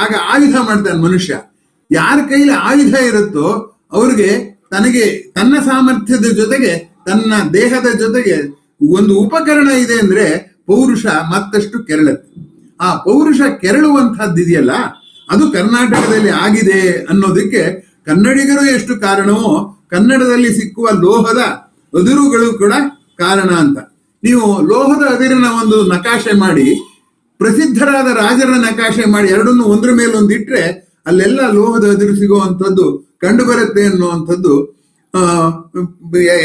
ಆಗ ಆಯುಧ ಮಾಡ್ತಾನೆ ಮನುಷ್ಯ. ಯಾರ ಕೈಲಿ ಆಯುಧ ಇರುತ್ತೋ ಅವ್ರಿಗೆ ತನಗೆ ತನ್ನ ಸಾಮರ್ಥ್ಯದ ಜೊತೆಗೆ ತನ್ನ ದೇಹದ ಜೊತೆಗೆ ಒಂದು ಉಪಕರಣ ಇದೆ ಅಂದ್ರೆ ಪೌರುಷ ಮತ್ತಷ್ಟು ಕೆರಳುತ್ತೆ. ಆ ಪೌರುಷ ಕೆರಳುವಂತಹದ್ದಿದೆಯಲ್ಲ, ಅದು ಕರ್ನಾಟಕದಲ್ಲಿ ಆಗಿದೆ ಅನ್ನೋದಕ್ಕೆ ಕನ್ನಡಿಗರು ಎಷ್ಟು ಕಾರಣವೋ ಕನ್ನಡದಲ್ಲಿ ಸಿಕ್ಕುವ ಲೋಹದ ಅದಿರುಗಳು ಕೂಡ ಕಾರಣ ಅಂತ. ನೀವು ಲೋಹದ ಅದಿರಿನ ಒಂದು ನಕಾಶೆ ಮಾಡಿ, ಪ್ರಸಿದ್ಧರಾದ ರಾಜರ ನಕಾಶೆ ಮಾಡಿ, ಎರಡನ್ನು ಒಂದ್ರ ಮೇಲೊಂದಿಟ್ರೆ ಅಲ್ಲೆಲ್ಲ ಲೋಹದ ಅದಿರು ಸಿಗುವಂಥದ್ದು ಕಂಡು ಬರುತ್ತೆ ಅನ್ನುವಂಥದ್ದು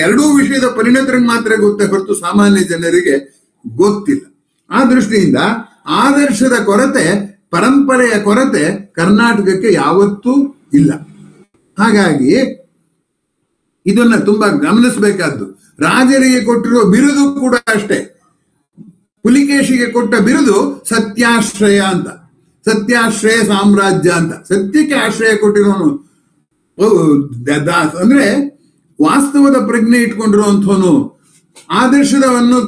ಎರಡೂ ವಿಷಯದ ಪರಿಣತರಿಗೆ ಮಾತ್ರ ಗೊತ್ತೇ ಹೊರತು ಸಾಮಾನ್ಯ ಜನರಿಗೆ ಗೊತ್ತಿಲ್ಲ. ಆ ದೃಷ್ಟಿಯಿಂದ ಆದರ್ಶದ ಕೊರತೆ, ಪರಂಪರೆಯ ಕೊರತೆ ಕರ್ನಾಟಕಕ್ಕೆ ಯಾವತ್ತೂ ಇಲ್ಲ. ಹಾಗಾಗಿ ಇದನ್ನ ತುಂಬಾ ಗಮನಿಸಬೇಕಾದ್ದು. ರಾಜರಿಗೆ ಕೊಟ್ಟಿರುವ ಬಿರುದು ಕೂಡ ಅಷ್ಟೇ. ಪುಲಿಕೇಶಿಗೆ ಕೊಟ್ಟ ಬಿರುದು ಸತ್ಯಾಶ್ರಯ ಅಂತ, ಸತ್ಯಾಶ್ರಯ ಸಾಮ್ರಾಜ್ಯ ಅಂತ. ಸತ್ಯಕ್ಕೆ ಆಶ್ರಯ ಕೊಟ್ಟಿರೋನು ಅಂದ್ರೆ ವಾಸ್ತವದ ಪ್ರಜ್ಞೆ ಇಟ್ಕೊಂಡಿರುವಂಥವನು. ಆದರ್ಶದವನ್ನು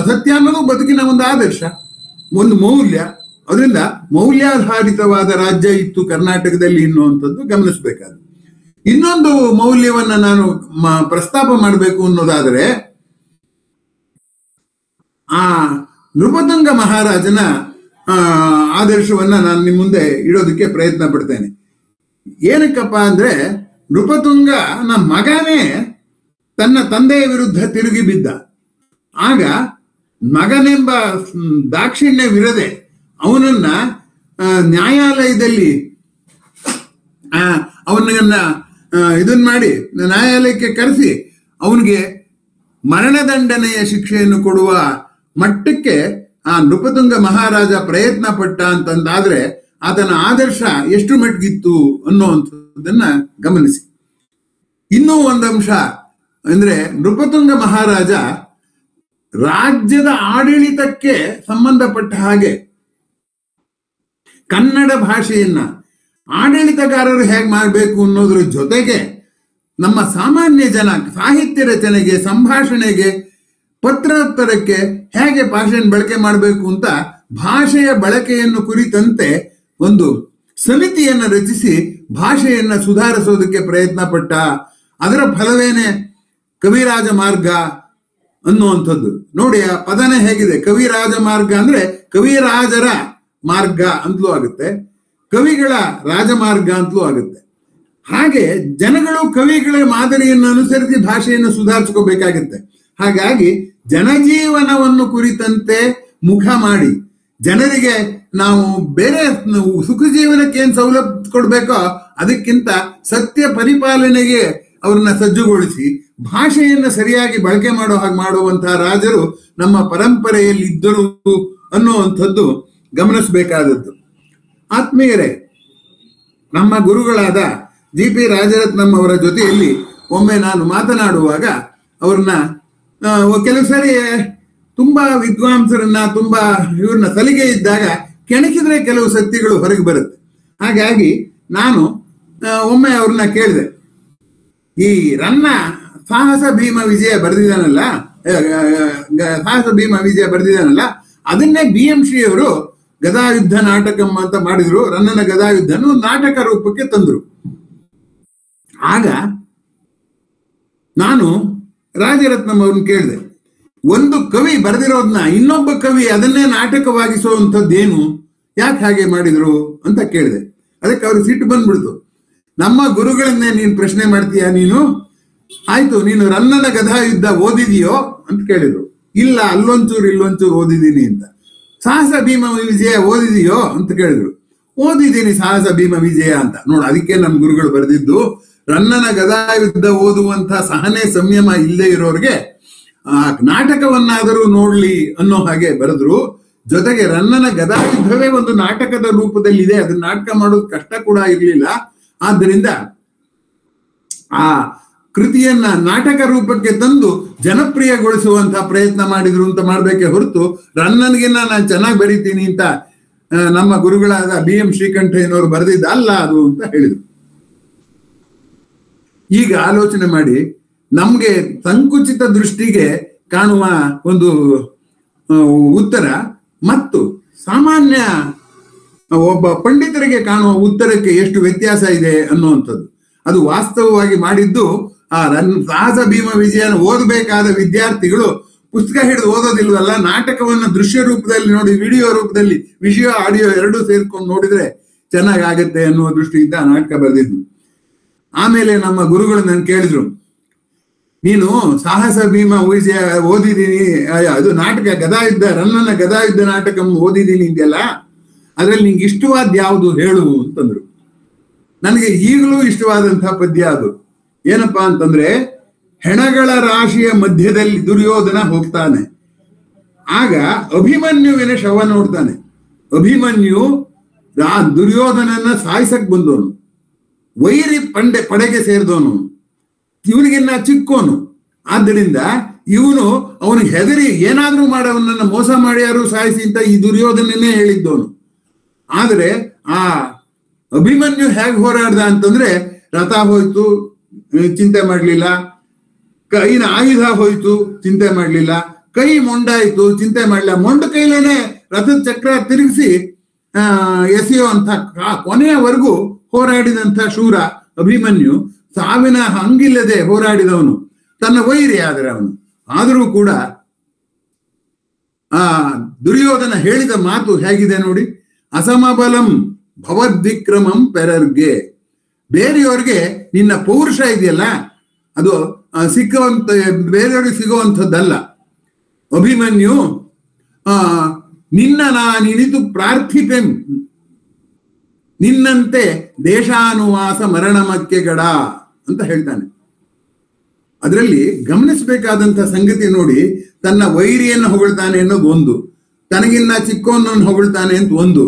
ಸತ್ಯ ಅನ್ನೋದು ಬದುಕಿನ ಒಂದು ಆದರ್ಶ, ಒಂದು ಮೌಲ್ಯ. ಅದರಿಂದ ಮೌಲ್ಯಾಧಾರಿತವಾದ ರಾಜ್ಯ ಇತ್ತು ಕರ್ನಾಟಕದಲ್ಲಿ ಎನ್ನುವಂಥದ್ದು ಗಮನಿಸಬೇಕಾದ. ಇನ್ನೊಂದು ಮೌಲ್ಯವನ್ನ ನಾನು ಪ್ರಸ್ತಾಪ ಮಾಡಬೇಕು ಅನ್ನೋದಾದರೆ, ಆ ನೃಪತುಂಗ ಮಹಾರಾಜನ ಆದರ್ಶವನ್ನ ನಾನು ನಿಮ್ಮ ಮುಂದೆ ಇಡೋದಕ್ಕೆ ಪ್ರಯತ್ನ ಪಡ್ತೇನೆ. ಏನಕ್ಕಪ್ಪ ಅಂದ್ರೆ, ನೃಪತುಂಗನ ಮಗನೇ ತನ್ನ ತಂದೆಯ ವಿರುದ್ಧ ತಿರುಗಿ ಬಿದ್ದ. ಆಗ ಮಗನೆಂಬ ದಾಕ್ಷಿಣ್ಯವಿರದೆ ಅವನನ್ನ ನ್ಯಾಯಾಲಯದಲ್ಲಿ ಅವನನ್ನ ಇದನ್ನ ಮಾಡಿ ನ್ಯಾಯಾಲಯಕ್ಕೆ ಕರೆಸಿ ಅವನಿಗೆ ಮರಣದಂಡನೆಯ ಶಿಕ್ಷೆಯನ್ನು ಕೊಡುವ ಮಟ್ಟಕ್ಕೆ ಆ ನೃಪತುಂಗ ಮಹಾರಾಜ ಪ್ರಯತ್ನ ಪಟ್ಟ ಅಂತಂದಾದ್ರೆ ಆತನ ಆದರ್ಶ ಎಷ್ಟು ಮಟ್ಟಿಗಿತ್ತು ಅನ್ನುವಂಥದ್ದನ್ನ ಗಮನಿಸಿ. ಇನ್ನೂ ಒಂದಂಶ ಅಂದ್ರೆ, ನೃಪತುಂಗ ಮಹಾರಾಜ ರಾಜ್ಯದ ಆಡಳಿತಕ್ಕೆ ಸಂಬಂಧಪಟ್ಟ ಹಾಗೆ ಕನ್ನಡ ಭಾಷೆಯನ್ನ ಆಡಳಿತಗಾರರು ಹೇಗೆ ಮಾಡಬೇಕು ಅನ್ನೋದ್ರ ಜೊತೆಗೆ ನಮ್ಮ ಸಾಮಾನ್ಯ ಜನ ಸಾಹಿತ್ಯ ರಚನೆಗೆ, ಸಂಭಾಷಣೆಗೆ, ಪತ್ರೋತ್ತರಕ್ಕೆ ಹೇಗೆ ಭಾಷೆಯನ್ನು ಬಳಕೆ ಮಾಡಬೇಕು ಅಂತ ಭಾಷೆಯ ಬಳಕೆಯನ್ನು ಕುರಿತಂತೆ ಒಂದು ಸಮಿತಿಯನ್ನು ರಚಿಸಿ ಭಾಷೆಯನ್ನ ಸುಧಾರಿಸೋದಕ್ಕೆ ಪ್ರಯತ್ನ ಪಟ್ಟ. ಅದರ ಫಲವೇನೆ ಕವಿರಾಜ ಮಾರ್ಗ ಅನ್ನುವಂಥದ್ದು. ನೋಡಿ, ಆ ಪದನೇ ಹೇಗಿದೆ. ಕವಿರಾಜ ಮಾರ್ಗ ಅಂದ್ರೆ ಕವಿರಾಜರ ಮಾರ್ಗ ಅಂತಲೂ ಆಗುತ್ತೆ, ಕವಿಗಳ ರಾಜಮಾರ್ಗ ಅಂತಲೂ ಆಗುತ್ತೆ. ಹಾಗೆ ಜನಗಳು ಕವಿಗಳ ಮಾದರಿಯನ್ನು ಅನುಸರಿಸಿ ಭಾಷೆಯನ್ನು ಸುಧಾರಿಸ್ಕೋಬೇಕಾಗತ್ತೆ. ಹಾಗಾಗಿ ಜನಜೀವನವನ್ನು ಕುರಿತಂತೆ ಮುಖ ಮಾಡಿ ಜನರಿಗೆ ನಾವು ಬೇರೆ ಸುಖ ಜೀವನಕ್ಕೆ ಏನ್ ಸೌಲಭ್ಯ ಕೊಡ್ಬೇಕೋ ಅದಕ್ಕಿಂತ ಸತ್ಯ ಪರಿಪಾಲನೆಗೆ ಅವ್ರನ್ನ ಸಜ್ಜುಗೊಳಿಸಿ ಭಾಷೆಯನ್ನು ಸರಿಯಾಗಿ ಬಳಕೆ ಮಾಡೋ ಹಾಗೆ ಮಾಡುವಂತಹ ರಾಜರು ನಮ್ಮ ಪರಂಪರೆಯಲ್ಲಿ ಇದ್ದರು ಅನ್ನುವಂಥದ್ದು ಗಮನಿಸಬೇಕಾದದ್ದು. ಆತ್ಮೀಯರೇ, ನಮ್ಮ ಗುರುಗಳಾದ ಜಿ.ಪಿ. ರಾಜರತ್ನಂ ಅವರ ಜೊತೆಯಲ್ಲಿ ಒಮ್ಮೆ ನಾನು ಮಾತನಾಡುವಾಗ ಅವ್ರನ್ನ ಕೆಲವು ಸರಿ ತುಂಬಾ ವಿದ್ವಾಂಸರನ್ನ, ತುಂಬಾ ಇವ್ರನ್ನ ಸಲಿಗೆ ಇದ್ದಾಗ ಕೆಣಕಿದ್ರೆ ಕೆಲವು ಸತ್ಯಗಳು ಹೊರಗೆ ಬರುತ್ತೆ. ಹಾಗಾಗಿ ನಾನು ಒಮ್ಮೆ ಅವ್ರನ್ನ ಕೇಳಿದೆ, ಈ ರನ್ನ ಸಾಹಸ ಭೀಮ ವಿಜಯ ಬರೆದಿದ್ದಾನಲ್ಲ, ಅದನ್ನೇ BM ಶ್ರೀ ಅವರು ಗದಾಯುದ್ಧ ನಾಟಕಂ ಅಂತ ಮಾಡಿದ್ರು. ರನ್ನನ ಗದಾಯುದ್ಧನು ನಾಟಕ ರೂಪಕ್ಕೆ ತಂದ್ರು. ಆಗ ನಾನು ರಾಜರತ್ನಂ ಅವ್ರನ್ನ ಕೇಳಿದೆ, ಒಂದು ಕವಿ ಬರೆದಿರೋದನ್ನ ಇನ್ನೊಬ್ಬ ಕವಿ ಅದನ್ನೇ ನಾಟಕವಾಗಿಸುವಂಥದ್ದೇನು, ಯಾಕೆ ಹಾಗೆ ಮಾಡಿದ್ರು ಅಂತ ಕೇಳಿದೆ. ಅದಕ್ಕೆ ಅವ್ರಿಗೆ ಸಿಟ್ಟು ಬಂದ್ಬಿಡ್ತು. ನಮ್ಮ ಗುರುಗಳನ್ನೇ ನೀನು ಪ್ರಶ್ನೆ ಮಾಡ್ತೀಯ ನೀನು? ಆಯ್ತು, ನೀನು ರನ್ನನ ಗದಾಯುದ್ಧ ಓದಿದೆಯೋ ಅಂತ ಕೇಳಿದ್ರು. ಇಲ್ಲ, ಅಲ್ಲೊಂಚೂರು ಇಲ್ಲೊಂಚೂರು ಓದಿದ್ದೀನಿ ಅಂತ. ಸಾಹಸ ಭೀಮ ವಿಜಯ ಓದಿದೆಯೋ ಅಂತ ಕೇಳಿದ್ರು. ಓದಿದ್ದೀನಿ ಸಾಹಸ ಭೀಮ ವಿಜಯ ಅಂತ. ನೋಡು, ಅದಕ್ಕೆ ನಮ್ಮ ಗುರುಗಳು ಬರೆದಿದ್ದು, ರನ್ನನ ಗದಾಯುದ್ಧ ಓದುವಂತ ಸಹನೆ ಸಂಯಮ ಇಲ್ಲದೆ ಇರೋರಿಗೆ ಆ ನಾಟಕವನ್ನಾದರೂ ನೋಡ್ಲಿ ಅನ್ನೋ ಹಾಗೆ ಬರೆದ್ರು. ಜೊತೆಗೆ ರನ್ನನ ಗದಾಯುದ್ಧವೇ ಒಂದು ನಾಟಕದ ರೂಪದಲ್ಲಿದೆ, ಅದನ್ನ ನಾಟಕ ಮಾಡೋದು ಕಷ್ಟ ಕೂಡ ಇರಲಿಲ್ಲ. ಆದ್ದರಿಂದ ಆ ಕೃತಿಯನ್ನ ನಾಟಕ ರೂಪಕ್ಕೆ ತಂದು ಜನಪ್ರಿಯಗೊಳಿಸುವಂತಹ ಪ್ರಯತ್ನ ಮಾಡಿದ್ರು ಅಂತ ಮಾಡ್ಬೇಕೆ ಹೊರತು ರನ್ನನ್ಗಿನ್ನ ನಾನು ಚೆನ್ನಾಗಿ ಬರೀತೀನಿ ಅಂತ ನಮ್ಮ ಗುರುಗಳಾದ BM ಶ್ರೀಕಂಠಯ್ಯನವರು ಬರೆದಿದ್ದ ಅಲ್ಲ ಅದು ಅಂತ ಹೇಳಿದ್ರು. ಈಗ ಆಲೋಚನೆ ಮಾಡಿ, ನಮ್ಗೆ ಸಂಕುಚಿತ ದೃಷ್ಟಿಗೆ ಕಾಣುವ ಒಂದು ಉತ್ತರ ಮತ್ತು ಸಾಮಾನ್ಯ ಒಬ್ಬ ಪಂಡಿತರಿಗೆ ಕಾಣುವ ಉತ್ತರಕ್ಕೆ ಎಷ್ಟು ವ್ಯತ್ಯಾಸ ಇದೆ ಅನ್ನುವಂಥದ್ದು. ಅದು ವಾಸ್ತವವಾಗಿ ಮಾಡಿದ್ದು ಆ ಸಾಹಸ ಭೀಮ ವಿಜಯನ ಓದಬೇಕಾದ ವಿದ್ಯಾರ್ಥಿಗಳು ಪುಸ್ತಕ ಹಿಡಿದು ಓದೋದಿಲ್ವಲ್ಲ, ನಾಟಕವನ್ನು ದೃಶ್ಯ ರೂಪದಲ್ಲಿ ನೋಡಿ, ವಿಡಿಯೋ ರೂಪದಲ್ಲಿ, ವಿಷಯ ಆಡಿಯೋ ಎರಡೂ ಸೇರ್ಕೊಂಡು ನೋಡಿದ್ರೆ ಚೆನ್ನಾಗಾಗತ್ತೆ ಅನ್ನುವ ದೃಷ್ಟಿಯಿಂದ ನಾಟಕ ಬರೆದಿದ್ದು. ಆಮೇಲೆ ನಮ್ಮ ಗುರುಗಳು ನನ್ ಕೇಳಿದ್ರು, ನೀನು ಸಾಹಸ ಭೀಮ ವಿಜಯ ಓದಿದ್ದೀನಿ, ಅದು ನಾಟಕ ಗದಾಯುದ್ಧ, ರನ್ನನ ಗದಾಯುದ್ಧ ನಾಟಕ ಓದಿದ್ದೀನಿ ಇದೆಯಲ್ಲ, ಅದ್ರಲ್ಲಿ ನಿಂಗೆ ಇಷ್ಟವಾದ ಯಾವುದು ಹೇಳು ಅಂತಂದ್ರು. ನನಗೆ ಈಗಲೂ ಇಷ್ಟವಾದಂತಹ ಪದ್ಯ ಅದು. ಏನಪ್ಪಾ ಅಂತಂದ್ರೆ, ಹೆಣಗಳ ರಾಶಿಯ ಮಧ್ಯದಲ್ಲಿ ದುರ್ಯೋಧನ ಹೋಗ್ತಾನೆ. ಆಗ ಅಭಿಮನ್ಯುವಿನ ಶವ ನೋಡ್ತಾನೆ. ಅಭಿಮನ್ಯು ದುರ್ಯೋಧನನ್ನ ಸಾಯಿಸಕ್ ಬಂದವನು, ವೈರಿ ಪಡೆಗೆ ಸೇರಿದವನು, ಇವನಿಗಿನ್ನ ಚಿಕ್ಕೋನು. ಆದ್ದರಿಂದ ಇವನು ಅವನಿಗೆ ಹೆದರಿ ಏನಾದ್ರೂ ಮಾಡಿ ಅವನನ್ನ ಮೋಸ ಮಾಡ್ಯಾರು ಸಾಯಿಸಿ ಅಂತ ಈ ದುರ್ಯೋಧನನೇ ಹೇಳಿದ್ದವನು. ಆದ್ರೆ ಆ ಅಭಿಮನ್ಯು ಹೇಗೆ ಹೋರಾಡ್ದ ಅಂತಂದ್ರೆ, ರಥ ಹೋಯ್ತು ಚಿಂತೆ ಮಾಡ್ಲಿಲ್ಲ, ಕೈನ ಆಯುಧ ಹೋಯ್ತು ಚಿಂತೆ ಮಾಡ್ಲಿಲ್ಲ, ಕೈ ಮೊಂಡಾಯ್ತು ಚಿಂತೆ ಮಾಡ್ಲಿಲ್ಲ, ಮೊಂಡು ಕೈಲೇನೆ ರಥದ ಚಕ್ರ ತಿರುಗಿಸಿ ಎಸೆಯುವಂತ ಕೊನೆಯವರೆಗೂ ಹೋರಾಡಿದಂಥ ಶೂರ ಅಭಿಮನ್ಯು, ಸಾವಿನ ಹಂಗಿಲ್ಲದೆ ಹೋರಾಡಿದವನು, ತನ್ನ ವೈರಿ ಆದರೆ ಅವನು. ಆದರೂ ಕೂಡ ಆ ದುರ್ಯೋಧನ ಹೇಳಿದ ಮಾತು ಹೇಗಿದೆ ನೋಡಿ, ಅಸಮಬಲಂ ಭವದ್ವಿಕ್ರಮಂ ಪೆರರ್ಗೆ. ಬೇರೆಯವ್ರಿಗೆ ನಿನ್ನ ಪೌರುಷ ಇದೆಯಲ್ಲ, ಅದು ಸಿಕ್ಕುವಂತ ಬೇರೆಯವ್ರಿಗೆ ಸಿಗುವಂಥದ್ದಲ್ಲ. ಅಭಿಮನ್ಯು ನಿನ್ನ ನಾನಿನಿತು ಪ್ರಾರ್ಥಿಪೆಂ, ನಿನ್ನಂತೆ ದೇಶಾನುವಾಸ ಮರಣಮಕ್ಕೆಗಡ ಅಂತ ಹೇಳ್ತಾನೆ. ಅದರಲ್ಲಿ ಗಮನಿಸಬೇಕಾದಂತ ಸಂಗತಿ ನೋಡಿ, ತನ್ನ ವೈರಿಯನ್ನು ಹೊಗಳ್ತಾನೆ ಅನ್ನೋದು ಒಂದು, ತನಗಿನ್ನ ಚಿಕ್ಕವನನ್ನು ಹೊಗಳ್ತಾನೆ ಅಂತ ಒಂದು.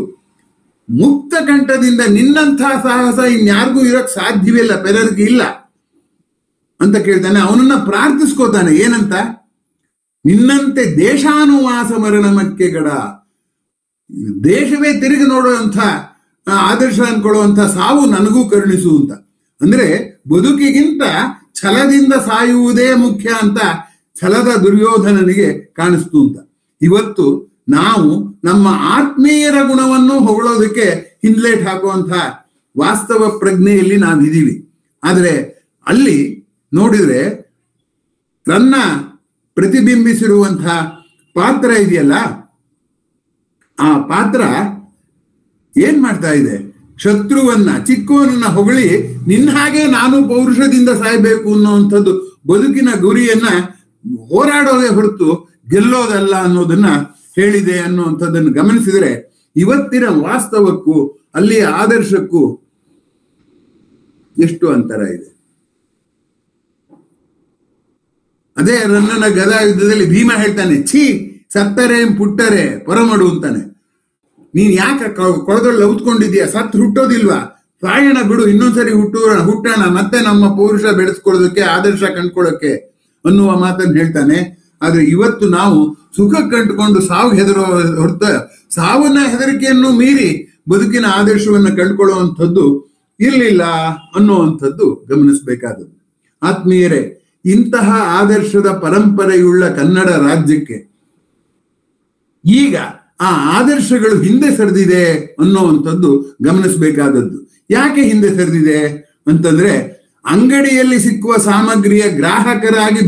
ಮುಕ್ತ ಕಂಠದಿಂದ ನಿನ್ನಂಥ ಸಾಹಸ ಇನ್ಯಾರಿಗೂ ಇರೋಕ್ ಸಾಧ್ಯವಿಲ್ಲ, ಪೆರರ್ಗೆ ಇಲ್ಲ ಅಂತ ಕೇಳ್ತಾನೆ. ಅವನನ್ನ ಪ್ರಾರ್ಥಿಸ್ಕೋತಾನೆ. ಏನಂತ? ನಿನ್ನಂತೆ ದೇಶಾನುವಾಸ ಮರಣಮಕ್ಕೆ ಗಡ, ದೇಶವೇ ತಿರುಗಿ ನೋಡುವಂಥ ಆದರ್ಶ ಅನ್ಕೊಳ್ಳುವಂಥ ಸಾವು ನನಗೂ ಕರುಣಿಸು ಅಂತ. ಅಂದ್ರೆ ಬದುಕಿಗಿಂತ ಛಲದಿಂದ ಸಾಯುವುದೇ ಮುಖ್ಯ ಅಂತ ಛಲದ ದುರ್ಯೋಧನನಿಗೆ ಕಾಣಿಸ್ತು ಅಂತ. ಇವತ್ತು ನಾವು ನಮ್ಮ ಆತ್ಮೀಯರ ಗುಣವನ್ನು ಹೊಗಳೋದಕ್ಕೆ ಹಿಂದ್ಲೇಟ್ ಹಾಕುವಂಥ ವಾಸ್ತವ ಪ್ರಜ್ಞೆಯಲ್ಲಿ ನಾವಿದ್ದೀವಿ. ಆದರೆ ಅಲ್ಲಿ ನೋಡಿದ್ರೆ ತನ್ನ ಪ್ರತಿಬಿಂಬಿಸಿರುವಂಥ ಪಾತ್ರ ಇದೆಯಲ್ಲ, ಆ ಪಾತ್ರ ಏನ್ ಮಾಡ್ತಾ ಇದೆ? ಶತ್ರುವನ್ನ, ಚಿಕ್ಕವನನ್ನ ಹೊಗಳಿ ನಿನ್ನ ಹಾಗೆ ನಾನು ಪೌರುಷದಿಂದ ಸಾಯ್ಬೇಕು ಅನ್ನುವಂಥದ್ದು ಬದುಕಿನ ಗುರಿಯನ್ನ ಹೋರಾಡೋದೇ ಹೊರತು ಗೆಲ್ಲೋದಲ್ಲ ಅನ್ನೋದನ್ನ ಹೇಳಿದೆ ಅನ್ನುವಂಥದ್ದನ್ನು ಗಮನಿಸಿದರೆ ಇವತ್ತಿನ ವಾಸ್ತವಕ್ಕೂ ಅಲ್ಲಿಯ ಆದರ್ಶಕ್ಕೂ ಎಷ್ಟು ಅಂತರ ಇದೆ. ಅದೇ ರನ್ನನ ಗದಾ ಯುದ್ಧದಲ್ಲಿ ಭೀಮ ಹೇಳ್ತಾನೆ, ಛೀ ಸತ್ತರೆ ಪುಟ್ಟರೆ ಪರಮಡು ಅಂತಾನೆ. ನೀನ್ ಯಾಕೆ ಕೊಳದಲ್ಲಿ ಲೌತ್ಕೊಂಡಿದ್ಯಾ? ಸತ್ತು ಹುಟ್ಟೋದಿಲ್ವಾ? ಸಾಯಣ ಬಿಡು, ಇನ್ನೊಂದ್ಸರಿ ಹುಟ್ಟೋಣ, ಮತ್ತೆ ನಮ್ಮ ಪೌರುಷ ಬೆಳೆಸ್ಕೊಳ್ಳೋದಕ್ಕೆ, ಆದರ್ಶ ಕಂಡ್ಕೊಳ್ಳೋಕೆ ಅನ್ನುವ ಮಾತನ್ನು ಹೇಳ್ತಾನೆ. ಆದ್ರೆ ಇವತ್ತು ನಾವು ಸುಖ ಕಂಡುಕೊಂಡು ಸಾವು ಹೆದರೋ ಹೊರತ ಸಾವನ್ನ ಹೆದರಿಕೆಯನ್ನು ಮೀರಿ ಬದುಕಿನ ಆದರ್ಶವನ್ನು ಕಂಡುಕೊಳ್ಳುವಂಥದ್ದು ಇರಲಿಲ್ಲ ಅನ್ನುವಂಥದ್ದು ಗಮನಿಸಬೇಕಾದದ್ದು. ಆತ್ಮೀಯರೇ, ಇಂತಹ ಆದರ್ಶದ ಪರಂಪರೆಯುಳ್ಳ ಕನ್ನಡ ರಾಜ್ಯಕ್ಕೆ ಈಗ ಆ ಆದರ್ಶಗಳು ಹಿಂದೆ ಸರಿದಿದೆ ಅನ್ನುವಂಥದ್ದು ಗಮನಿಸಬೇಕಾದದ್ದು. ಯಾಕೆ ಹಿಂದೆ ಸರಿದಿದೆ ಅಂತಂದ್ರೆ, ಅಂಗಡಿಯಲ್ಲಿ ಸಿಕ್ಕುವ ಸಾಮಗ್ರಿಯ ಗ್ರಾಹಕರಾಗಿ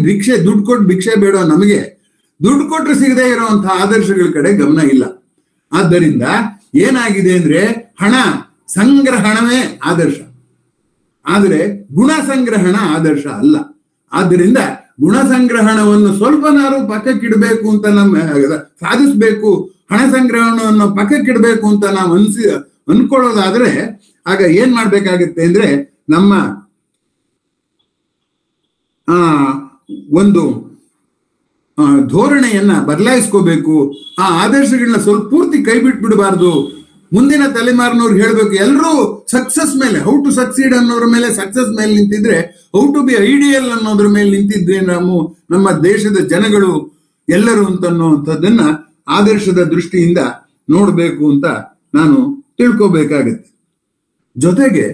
ದುಡ್ಡು ಕೊಟ್ಟು ಭಿಕ್ಷೆ ಬೇಡೋ ನಮಗೆ ದುಡ್ಡು ಕೊಟ್ಟರೆ ಸಿಗದೆ ಇರುವಂತಹ ಆದರ್ಶಗಳ ಕಡೆ ಗಮನ ಇಲ್ಲ. ಆದ್ದರಿಂದ ಏನಾಗಿದೆ ಅಂದ್ರೆ, ಹಣ ಸಂಗ್ರಹಣವೇ ಆದರ್ಶ, ಆದರೆ ಗುಣ ಸಂಗ್ರಹಣ ಆದರ್ಶ ಅಲ್ಲ. ಆದ್ದರಿಂದ ಗುಣ ಸಂಗ್ರಹಣವನ್ನು ಸ್ವಲ್ಪನಾರು ಪಕ್ಕಕ್ಕಿಡಬೇಕು ಅಂತ ಸಾಧಿಸ್ಬೇಕು, ಹಣ ಸಂಗ್ರಹಣವನ್ನು ಪಕ್ಕಕ್ಕಿಡಬೇಕು ಅಂತ ನಾವು ಅನ್ಕೊಳ್ಳೋದಾದ್ರೆ ಆಗ ಏನ್ ಮಾಡ್ಬೇಕಾಗತ್ತೆ ಅಂದ್ರೆ, ನಮ್ಮ ಒಂದು ಧೋರಣೆಯನ್ನ ಬದಲಾಯಿಸ್ಕೋಬೇಕು. ಆ ಆದರ್ಶಗಳನ್ನ ಸ್ವಲ್ಪ ಪೂರ್ತಿ ಕೈ ಬಿಟ್ಬಿಡಬಾರ್ದು. ಮುಂದಿನ ತಲೆಮಾರಿನವ್ರು ಹೇಳ್ಬೇಕು, ಎಲ್ಲರೂ ಸಕ್ಸಸ್ ಮೇಲೆ, ಹೌ ಟು ಸಕ್ಸೀಡ್ ಅನ್ನೋದ್ರ ಮೇಲೆ, ಸಕ್ಸಸ್ ಮೇಲೆ ನಿಂತಿದ್ರೆ ಹೌ ಟು ಬಿ ಐಡಿಯಲ್ ಅನ್ನೋದ್ರ ಮೇಲೆ ನಿಂತಿದ್ವಿ ನಮ್ಮ ದೇಶದ ಜನಗಳು ಎಲ್ಲರೂ ಅಂತನ್ನುವಂಥದ್ದನ್ನ ಆದರ್ಶದ ದೃಷ್ಟಿಯಿಂದ ನೋಡ್ಬೇಕು ಅಂತ ನಾನು ತಿಳ್ಕೋಬೇಕಾಗತ್ತೆ. ಜೊತೆಗೆ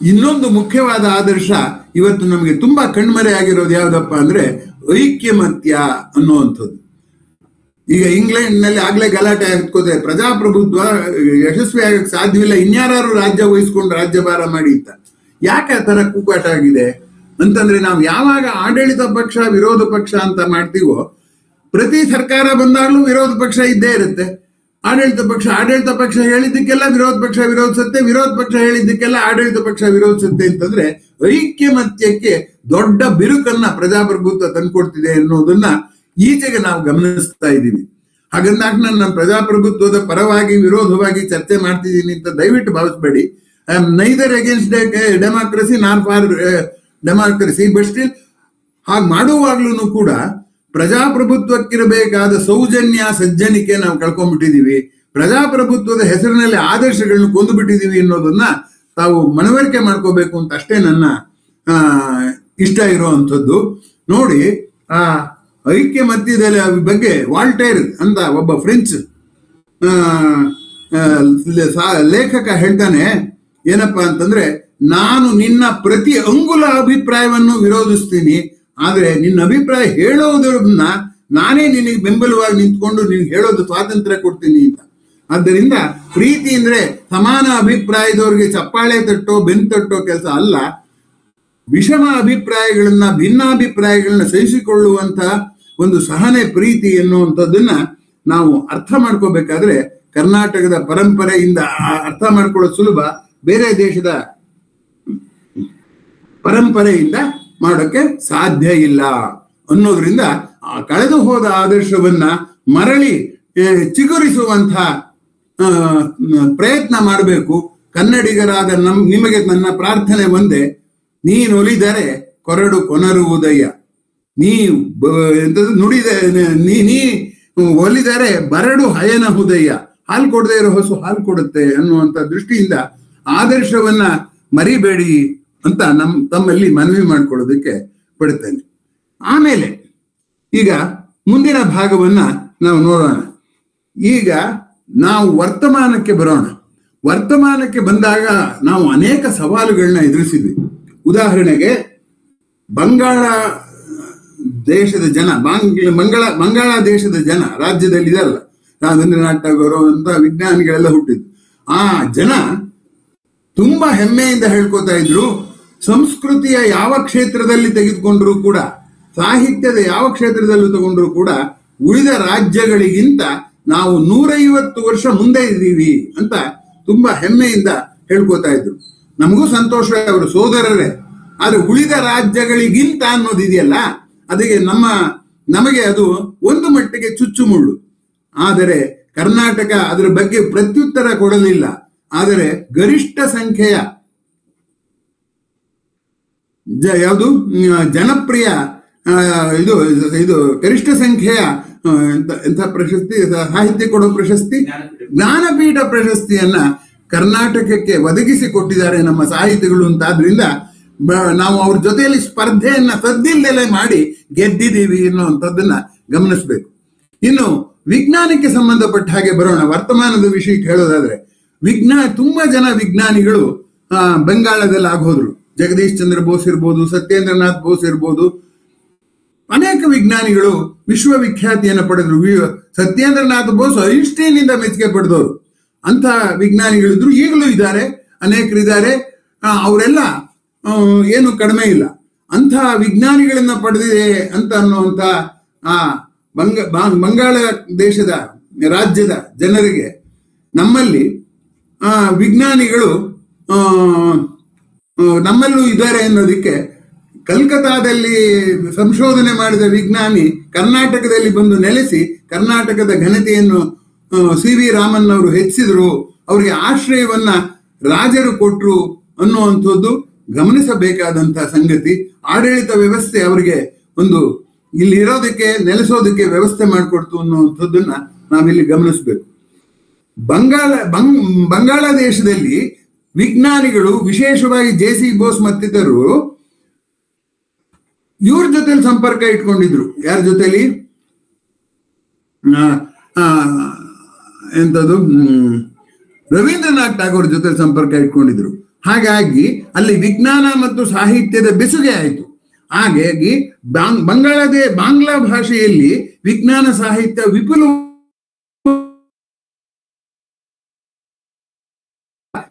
ಇನ್ನೊಂದು ಮುಖ್ಯವಾದ ಆದರ್ಶ ಇವತ್ತು ನಮಗೆ ತುಂಬಾ ಕಣ್ಮರೆ ಆಗಿರೋದು ಯಾವ್ದಪ್ಪ ಅಂದ್ರೆ ಐಕ್ಯಮತ್ಯ ಅನ್ನುವಂಥದ್ದು. ಈಗ ಇಂಗ್ಲೆಂಡ್ ನಲ್ಲಿ ಆಗ್ಲೇ ಗಲಾಟೆ ಆಗ್ತದೆ, ಪ್ರಜಾಪ್ರಭುತ್ವ ಯಶಸ್ವಿ ಆಗಕ್ಕೆ ಸಾಧ್ಯವಿಲ್ಲ, ಇನ್ಯಾರು ರಾಜ್ಯ ವಹಿಸ್ಕೊಂಡು ರಾಜ್ಯಭಾರ ಮಾಡಿ ಅಂತ. ಯಾಕೆ ಆ ತರ ಕೂಗಾಟ ಆಗಿದೆ ಅಂತಂದ್ರೆ, ನಾವು ಯಾವಾಗ ಆಡಳಿತ ಪಕ್ಷ ವಿರೋಧ ಪಕ್ಷ ಅಂತ ಮಾಡ್ತೀವೋ, ಪ್ರತಿ ಸರ್ಕಾರ ಬಂದಾಗಲೂ ವಿರೋಧ ಪಕ್ಷ ಇದ್ದೇ ಇರುತ್ತೆ. ಆಡಳಿತ ಪಕ್ಷ ಹೇಳಿದ್ದಕ್ಕೆಲ್ಲ ವಿರೋಧ ಪಕ್ಷ ವಿರೋಧಿಸುತ್ತೆ, ವಿರೋಧ ಪಕ್ಷ ಹೇಳಿದ್ದಕ್ಕೆಲ್ಲ ಆಡಳಿತ ಪಕ್ಷ ವಿರೋಧಿಸುತ್ತೆ. ಅಂತಂದ್ರೆ ಐಕ್ಯಮತ್ಯಕ್ಕೆ ದೊಡ್ಡ ಬಿರುಕನ್ನ ಪ್ರಜಾಪ್ರಭುತ್ವ ತಂದ್ಕೊಡ್ತಿದೆ ಅನ್ನೋದನ್ನ ಈಚೆಗೆ ನಾವು ಗಮನಿಸ್ತಾ ಇದ್ದೀವಿ. ಹಾಗಂದಾಗ ನನ್ನ ಪ್ರಜಾಪ್ರಭುತ್ವದ ಪರವಾಗಿ ವಿರೋಧವಾಗಿ ಚರ್ಚೆ ಮಾಡ್ತಿದ್ದೀನಿ ಅಂತ ದಯವಿಟ್ಟು ಭಾವಿಸ್ಬೇಡಿ. I am neither against democracy nor for democracy, but still ಹಾಗೆ ಮಾಡುವಾಗ್ಲೂ ಕೂಡ ಪ್ರಜಾಪ್ರಭುತ್ವಕ್ಕಿರಬೇಕಾದ ಸೌಜನ್ಯ ಸಜ್ಜನಿಕೆ ನಾವು ಕಳ್ಕೊಂಡ್ಬಿಟ್ಟಿದೀವಿ. ಪ್ರಜಾಪ್ರಭುತ್ವದ ಹೆಸರಿನಲ್ಲಿ ಆದರ್ಶಗಳನ್ನ ಕೊಂದುಬಿಟ್ಟಿದೀವಿ ಅನ್ನೋದನ್ನ ತಾವು ಮನವರಿಕೆ ಮಾಡ್ಕೋಬೇಕು ಅಂತ ಅಷ್ಟೇ ನನ್ನ ಇಷ್ಟ ಇರುವಂಥದ್ದು. ನೋಡಿ, ಆ ಐಕ್ಯಮತ್ಯದ ಬಗ್ಗೆ ವಾಲ್ಟೇರ್ ಅಂತ ಒಬ್ಬ ಫ್ರೆಂಚ್ ಲೇಖಕ ಹೇಳ್ತಾನೆ, ಏನಪ್ಪಾ ಅಂತಂದ್ರೆ, ನಾನು ನಿನ್ನ ಪ್ರತಿ ಅಂಗುಲ ಅಭಿಪ್ರಾಯವನ್ನು ವಿರೋಧಿಸ್ತೀನಿ, ಆದ್ರೆ ನಿನ್ನ ಅಭಿಪ್ರಾಯ ಹೇಳೋದನ್ನ ನಾನೇ ನಿನಗೆ ಬೆಂಬಲವಾಗಿ ನಿಂತ್ಕೊಂಡು ನಿನಗೆ ಹೇಳೋದು ಸ್ವಾತಂತ್ರ್ಯ ಕೊಡ್ತೀನಿ ಅಂತ. ಆದ್ದರಿಂದ ಪ್ರೀತಿ ಅಂದ್ರೆ ಸಮಾನ ಅಭಿಪ್ರಾಯದವ್ರಿಗೆ ಚಪ್ಪಾಳೆ ತಟ್ಟೋ ಬೆನ್ನು ತಟ್ಟೋ ಕೆಲಸ ಅಲ್ಲ. ವಿಷಮ ಅಭಿಪ್ರಾಯಗಳನ್ನ, ಭಿನ್ನಾಭಿಪ್ರಾಯಗಳನ್ನ ಸಹಿಸಿಕೊಳ್ಳುವಂತ ಒಂದು ಸಹನೆ ಪ್ರೀತಿ ಎನ್ನುವಂಥದ್ದನ್ನ ನಾವು ಅರ್ಥ ಮಾಡ್ಕೋಬೇಕಾದ್ರೆ ಕರ್ನಾಟಕದ ಪರಂಪರೆಯಿಂದ ಅರ್ಥ ಮಾಡ್ಕೊಳ್ಳೋದು ಸುಲಭ, ಬೇರೆ ದೇಶದ ಪರಂಪರೆಯಿಂದ ಮಾಡೋಕ್ಕೆ ಸಾಧ್ಯ ಇಲ್ಲ ಅನ್ನೋದ್ರಿಂದ ಆ ಕಳೆದು ಹೋದ ಆದರ್ಶವನ್ನ ಮರಳಿ ಚಿಗುರಿಸುವಂತ ಪ್ರಯತ್ನ ಮಾಡಬೇಕು. ಕನ್ನಡಿಗರಾದ ನಿಮಗೆ ನನ್ನ ಪ್ರಾರ್ಥನೆ ಒಂದೇ, ನೀನೊಲಿದರೆ ಕೊರಡು ಕೊನರುವುದಯ್ಯ, ನೀ ಒಲಿದರೆ ಬರಡು ಹಯನ ಹುದಯ್ಯ, ಹಾಲು ಕೊಡದೇ ಇರೋ ಹಸು ಹಾಲು ಕೊಡುತ್ತೆ ಅನ್ನುವಂಥ ದೃಷ್ಟಿಯಿಂದ ಆದರ್ಶವನ್ನ ಮರಿಬೇಡಿ ಅಂತ ತಮ್ಮಲ್ಲಿ ಮನವಿ ಮಾಡ್ಕೊಳ್ಳೋದಕ್ಕೆ ಪಡ್ತೇನೆ. ಆಮೇಲೆ ಈಗ ಮುಂದಿನ ಭಾಗವನ್ನ ನಾವು ನೋಡೋಣ. ಈಗ ನಾವು ವರ್ತಮಾನಕ್ಕೆ ಬರೋಣ. ವರ್ತಮಾನಕ್ಕೆ ಬಂದಾಗ ನಾವು ಅನೇಕ ಸವಾಲುಗಳನ್ನ ಎದುರಿಸಿದ್ವಿ. ಉದಾಹರಣೆಗೆ ಬಂಗಾಳ ದೇಶದ ಜನ, ಬಂಗಾಳ ದೇಶದ ಜನ ರಾಜ್ಯದಲ್ಲಿದಲ್ಲ, ರಾಜೇಂದ್ರನಾಥ್ ಟಾಗೋರ್ ಅಂತ ವಿಜ್ಞಾನಿಗಳೆಲ್ಲ ಹುಟ್ಟಿದ್ರು. ಆ ಜನ ತುಂಬಾ ಹೆಮ್ಮೆಯಿಂದ ಹೇಳ್ಕೊತಾ ಇದ್ರು, ಸಂಸ್ಕೃತಿಯ ಯಾವ ಕ್ಷೇತ್ರದಲ್ಲಿ ತೆಗೆದುಕೊಂಡ್ರು ಕೂಡ, ಸಾಹಿತ್ಯದ ಯಾವ ಕ್ಷೇತ್ರದಲ್ಲೂ ತಗೊಂಡ್ರು ಕೂಡ ಉಳಿದ ರಾಜ್ಯಗಳಿಗಿಂತ ನಾವು 150 ವರ್ಷ ಮುಂದೆ ಇದ್ದೀವಿ ಅಂತ ತುಂಬಾ ಹೆಮ್ಮೆಯಿಂದ ಹೇಳ್ಕೊತಾ ಇದ್ರು. ನಮಗೂ ಸಂತೋಷ, ಅವರು ಸೋದರರೇ. ಆದ್ರೆ ಉಳಿದ ರಾಜ್ಯಗಳಿಗಿಂತ ಅನ್ನೋದಿದೆಯಲ್ಲ, ಅದಕ್ಕೆ ನಮಗೆ ಅದು ಒಂದು ಮಟ್ಟಿಗೆ ಚುಚ್ಚುಮುಳ್ಳು. ಆದರೆ ಕರ್ನಾಟಕ ಅದರ ಬಗ್ಗೆ ಪ್ರತ್ಯುತ್ತರ ಕೊಡಲಿಲ್ಲ. ಆದರೆ ಗರಿಷ್ಠ ಸಂಖ್ಯೆಯ ಯಾವುದು ಜನಪ್ರಿಯ ಇದು ಗರಿಷ್ಠ ಸಂಖ್ಯೆಯ ಎಂಥ ಪ್ರಶಸ್ತಿ, ಸಾಹಿತ್ಯ ಕೊಡೋ ಪ್ರಶಸ್ತಿ, ಜ್ಞಾನಪೀಠ ಪ್ರಶಸ್ತಿಯನ್ನ ಕರ್ನಾಟಕಕ್ಕೆ ಒದಗಿಸಿ ಕೊಟ್ಟಿದ್ದಾರೆ ನಮ್ಮ ಸಾಹಿತಿಗಳು ಅಂತ. ಆದ್ರಿಂದ ನಾವು ಅವ್ರ ಜೊತೆಯಲ್ಲಿ ಸ್ಪರ್ಧೆಯನ್ನ ಸದ್ದಿಲ್ಲದೆ ಮಾಡಿ ಗೆದ್ದಿದ್ದೀವಿ ಅನ್ನುವಂಥದ್ದನ್ನ ಗಮನಿಸ್ಬೇಕು. ಇನ್ನು ವಿಜ್ಞಾನಕ್ಕೆ ಸಂಬಂಧಪಟ್ಟ ಹಾಗೆ ಬರೋಣ. ವರ್ತಮಾನದ ವಿಷಯಕ್ಕೆ ಹೇಳೋದಾದ್ರೆ, ತುಂಬಾ ಜನ ವಿಜ್ಞಾನಿಗಳು ಬಂಗಾಳದಲ್ಲಿ ಆಗೋದ್ರು. ಜಗದೀಶ್ ಚಂದ್ರ ಬೋಸ್ ಇರ್ಬೋದು, ಸತ್ಯೇಂದ್ರನಾಥ್ ಬೋಸ್ ಇರ್ಬೋದು, ಅನೇಕ ವಿಜ್ಞಾನಿಗಳು ವಿಶ್ವವಿಖ್ಯಾತಿಯನ್ನು ಪಡೆದ್ರು. ಸತ್ಯೇಂದ್ರನಾಥ್ ಬೋಸ್ ಐನ್ಸ್ಟೈನ್ ಇಂದ ಮೆಚ್ಚುಗೆ ಪಡೆದವರು. ಅಂತ ವಿಜ್ಞಾನಿಗಳಿದ್ರು, ಈಗಲೂ ಇದ್ದಾರೆ, ಅನೇಕರಿದ್ದಾರೆ. ಅವರೆಲ್ಲ ಏನು ಕಡಿಮೆ ಇಲ್ಲ. ಅಂಥ ವಿಜ್ಞಾನಿಗಳನ್ನ ಪಡೆದಿದೆ ಅಂತ ಅನ್ನುವಂಥ ಆ ಬಂಗಾಳ ದೇಶದ ರಾಜ್ಯದ ಜನರಿಗೆ ನಮ್ಮಲ್ಲಿ ವಿಜ್ಞಾನಿಗಳು ನಮ್ಮಲ್ಲೂ ಇದ್ದಾರೆ ಅನ್ನೋದಕ್ಕೆ, ಕಲ್ಕತ್ತಾದಲ್ಲಿ ಸಂಶೋಧನೆ ಮಾಡಿದ ವಿಜ್ಞಾನಿ ಕರ್ನಾಟಕದಲ್ಲಿ ಬಂದು ನೆಲೆಸಿ ಕರ್ನಾಟಕದ ಘನತೆಯನ್ನು ಸಿ ವಿ ರಾಮನ್ ಅವರು ಹೆಚ್ಚಿದ್ರು, ಅವರಿಗೆ ಆಶ್ರಯವನ್ನ ರಾಜರು ಕೊಟ್ರು ಅನ್ನುವಂಥದ್ದು ಗಮನಿಸಬೇಕಾದಂತ ಸಂಗತಿ. ಆಡಳಿತ ವ್ಯವಸ್ಥೆ ಅವರಿಗೆ ಒಂದು ಇಲ್ಲಿ ಇರೋದಕ್ಕೆ, ನೆಲೆಸೋದಕ್ಕೆ ವ್ಯವಸ್ಥೆ ಮಾಡಿಕೊಡ್ತು ಅನ್ನುವಂಥದ್ದನ್ನ ನಾವಿಲ್ಲಿ ಗಮನಿಸಬೇಕು. ಬಂಗಾಳ ದೇಶದಲ್ಲಿ ವಿಜ್ಞಾನಿಗಳು, ವಿಶೇಷವಾಗಿ ಜೆ.ಸಿ. ಬೋಸ್ ಮತ್ತಿತರರು ಇವ್ರ ಜೊತೆಲಿ ಸಂಪರ್ಕ ಇಟ್ಕೊಂಡಿದ್ರು. ಯಾರ ಜೊತೆಲಿ? ಎಂಥದ್ದು, ರವೀಂದ್ರನಾಥ್ ಟಾಗೋರ್ ಜೊತೆ ಸಂಪರ್ಕ ಇಟ್ಕೊಂಡಿದ್ರು. ಹಾಗಾಗಿ ಅಲ್ಲಿ ವಿಜ್ಞಾನ ಮತ್ತು ಸಾಹಿತ್ಯದ ಬೆಸುಗೆ ಆಯಿತು. ಹಾಗಾಗಿ ಬಾಂಗ್ಲಾ ಭಾಷೆಯಲ್ಲಿ ವಿಜ್ಞಾನ ಸಾಹಿತ್ಯ ವಿಪುಲ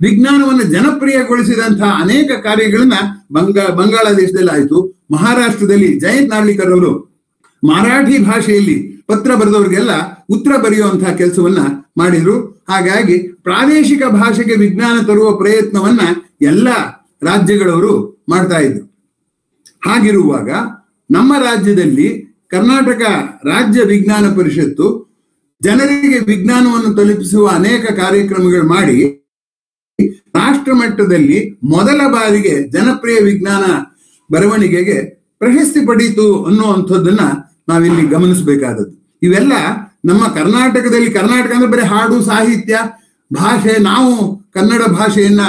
ವಿಜ್ಞಾನವನ್ನು ಜನಪ್ರಿಯಗೊಳಿಸಿದಂತಹ ಅನೇಕ ಕಾರ್ಯಗಳನ್ನ ಬಂಗಾಳ ದೇಶದಲ್ಲಿ ಆಯಿತು. ಮಹಾರಾಷ್ಟ್ರದಲ್ಲಿ ಜಯಂತ್ ನಾರ್ಲಿಕರ್ ಅವರು ಮರಾಠಿ ಭಾಷೆಯಲ್ಲಿ ಪತ್ರ ಬರೆದವ್ರಿಗೆಲ್ಲ ಉತ್ತರ ಬರೆಯುವಂತಹ ಕೆಲಸವನ್ನ ಮಾಡಿದ್ರು. ಹಾಗಾಗಿ ಪ್ರಾದೇಶಿಕ ಭಾಷೆಗೆ ವಿಜ್ಞಾನ ತರುವ ಪ್ರಯತ್ನವನ್ನ ಎಲ್ಲ ರಾಜ್ಯಗಳವರು ಮಾಡ್ತಾ ಇದ್ರು. ಹಾಗಿರುವಾಗ ನಮ್ಮ ರಾಜ್ಯದಲ್ಲಿ ಕರ್ನಾಟಕ ರಾಜ್ಯ ವಿಜ್ಞಾನ ಪರಿಷತ್ತು ಜನರಿಗೆ ವಿಜ್ಞಾನವನ್ನು ತಲುಪಿಸುವ ಅನೇಕ ಕಾರ್ಯಕ್ರಮಗಳು ಮಾಡಿ ರಾಷ್ಟ್ರ ಮಟ್ಟದಲ್ಲಿ ಮೊದಲ ಬಾರಿಗೆ ಜನಪ್ರಿಯ ವಿಜ್ಞಾನ ಬರವಣಿಗೆಗೆ ಪ್ರಶಸ್ತಿ ಪಡೀತು ಅನ್ನುವಂಥದ್ದನ್ನ ನಾವಿಲ್ಲಿ ಗಮನಿಸಬೇಕಾದದ್ದು. ಇವೆಲ್ಲ ನಮ್ಮ ಕರ್ನಾಟಕದಲ್ಲಿ, ಕರ್ನಾಟಕ ಅಂದ್ರೆ ಬರೀ ಹಾಡು ಸಾಹಿತ್ಯ ಭಾಷೆ, ನಾವು ಕನ್ನಡ ಭಾಷೆಯನ್ನ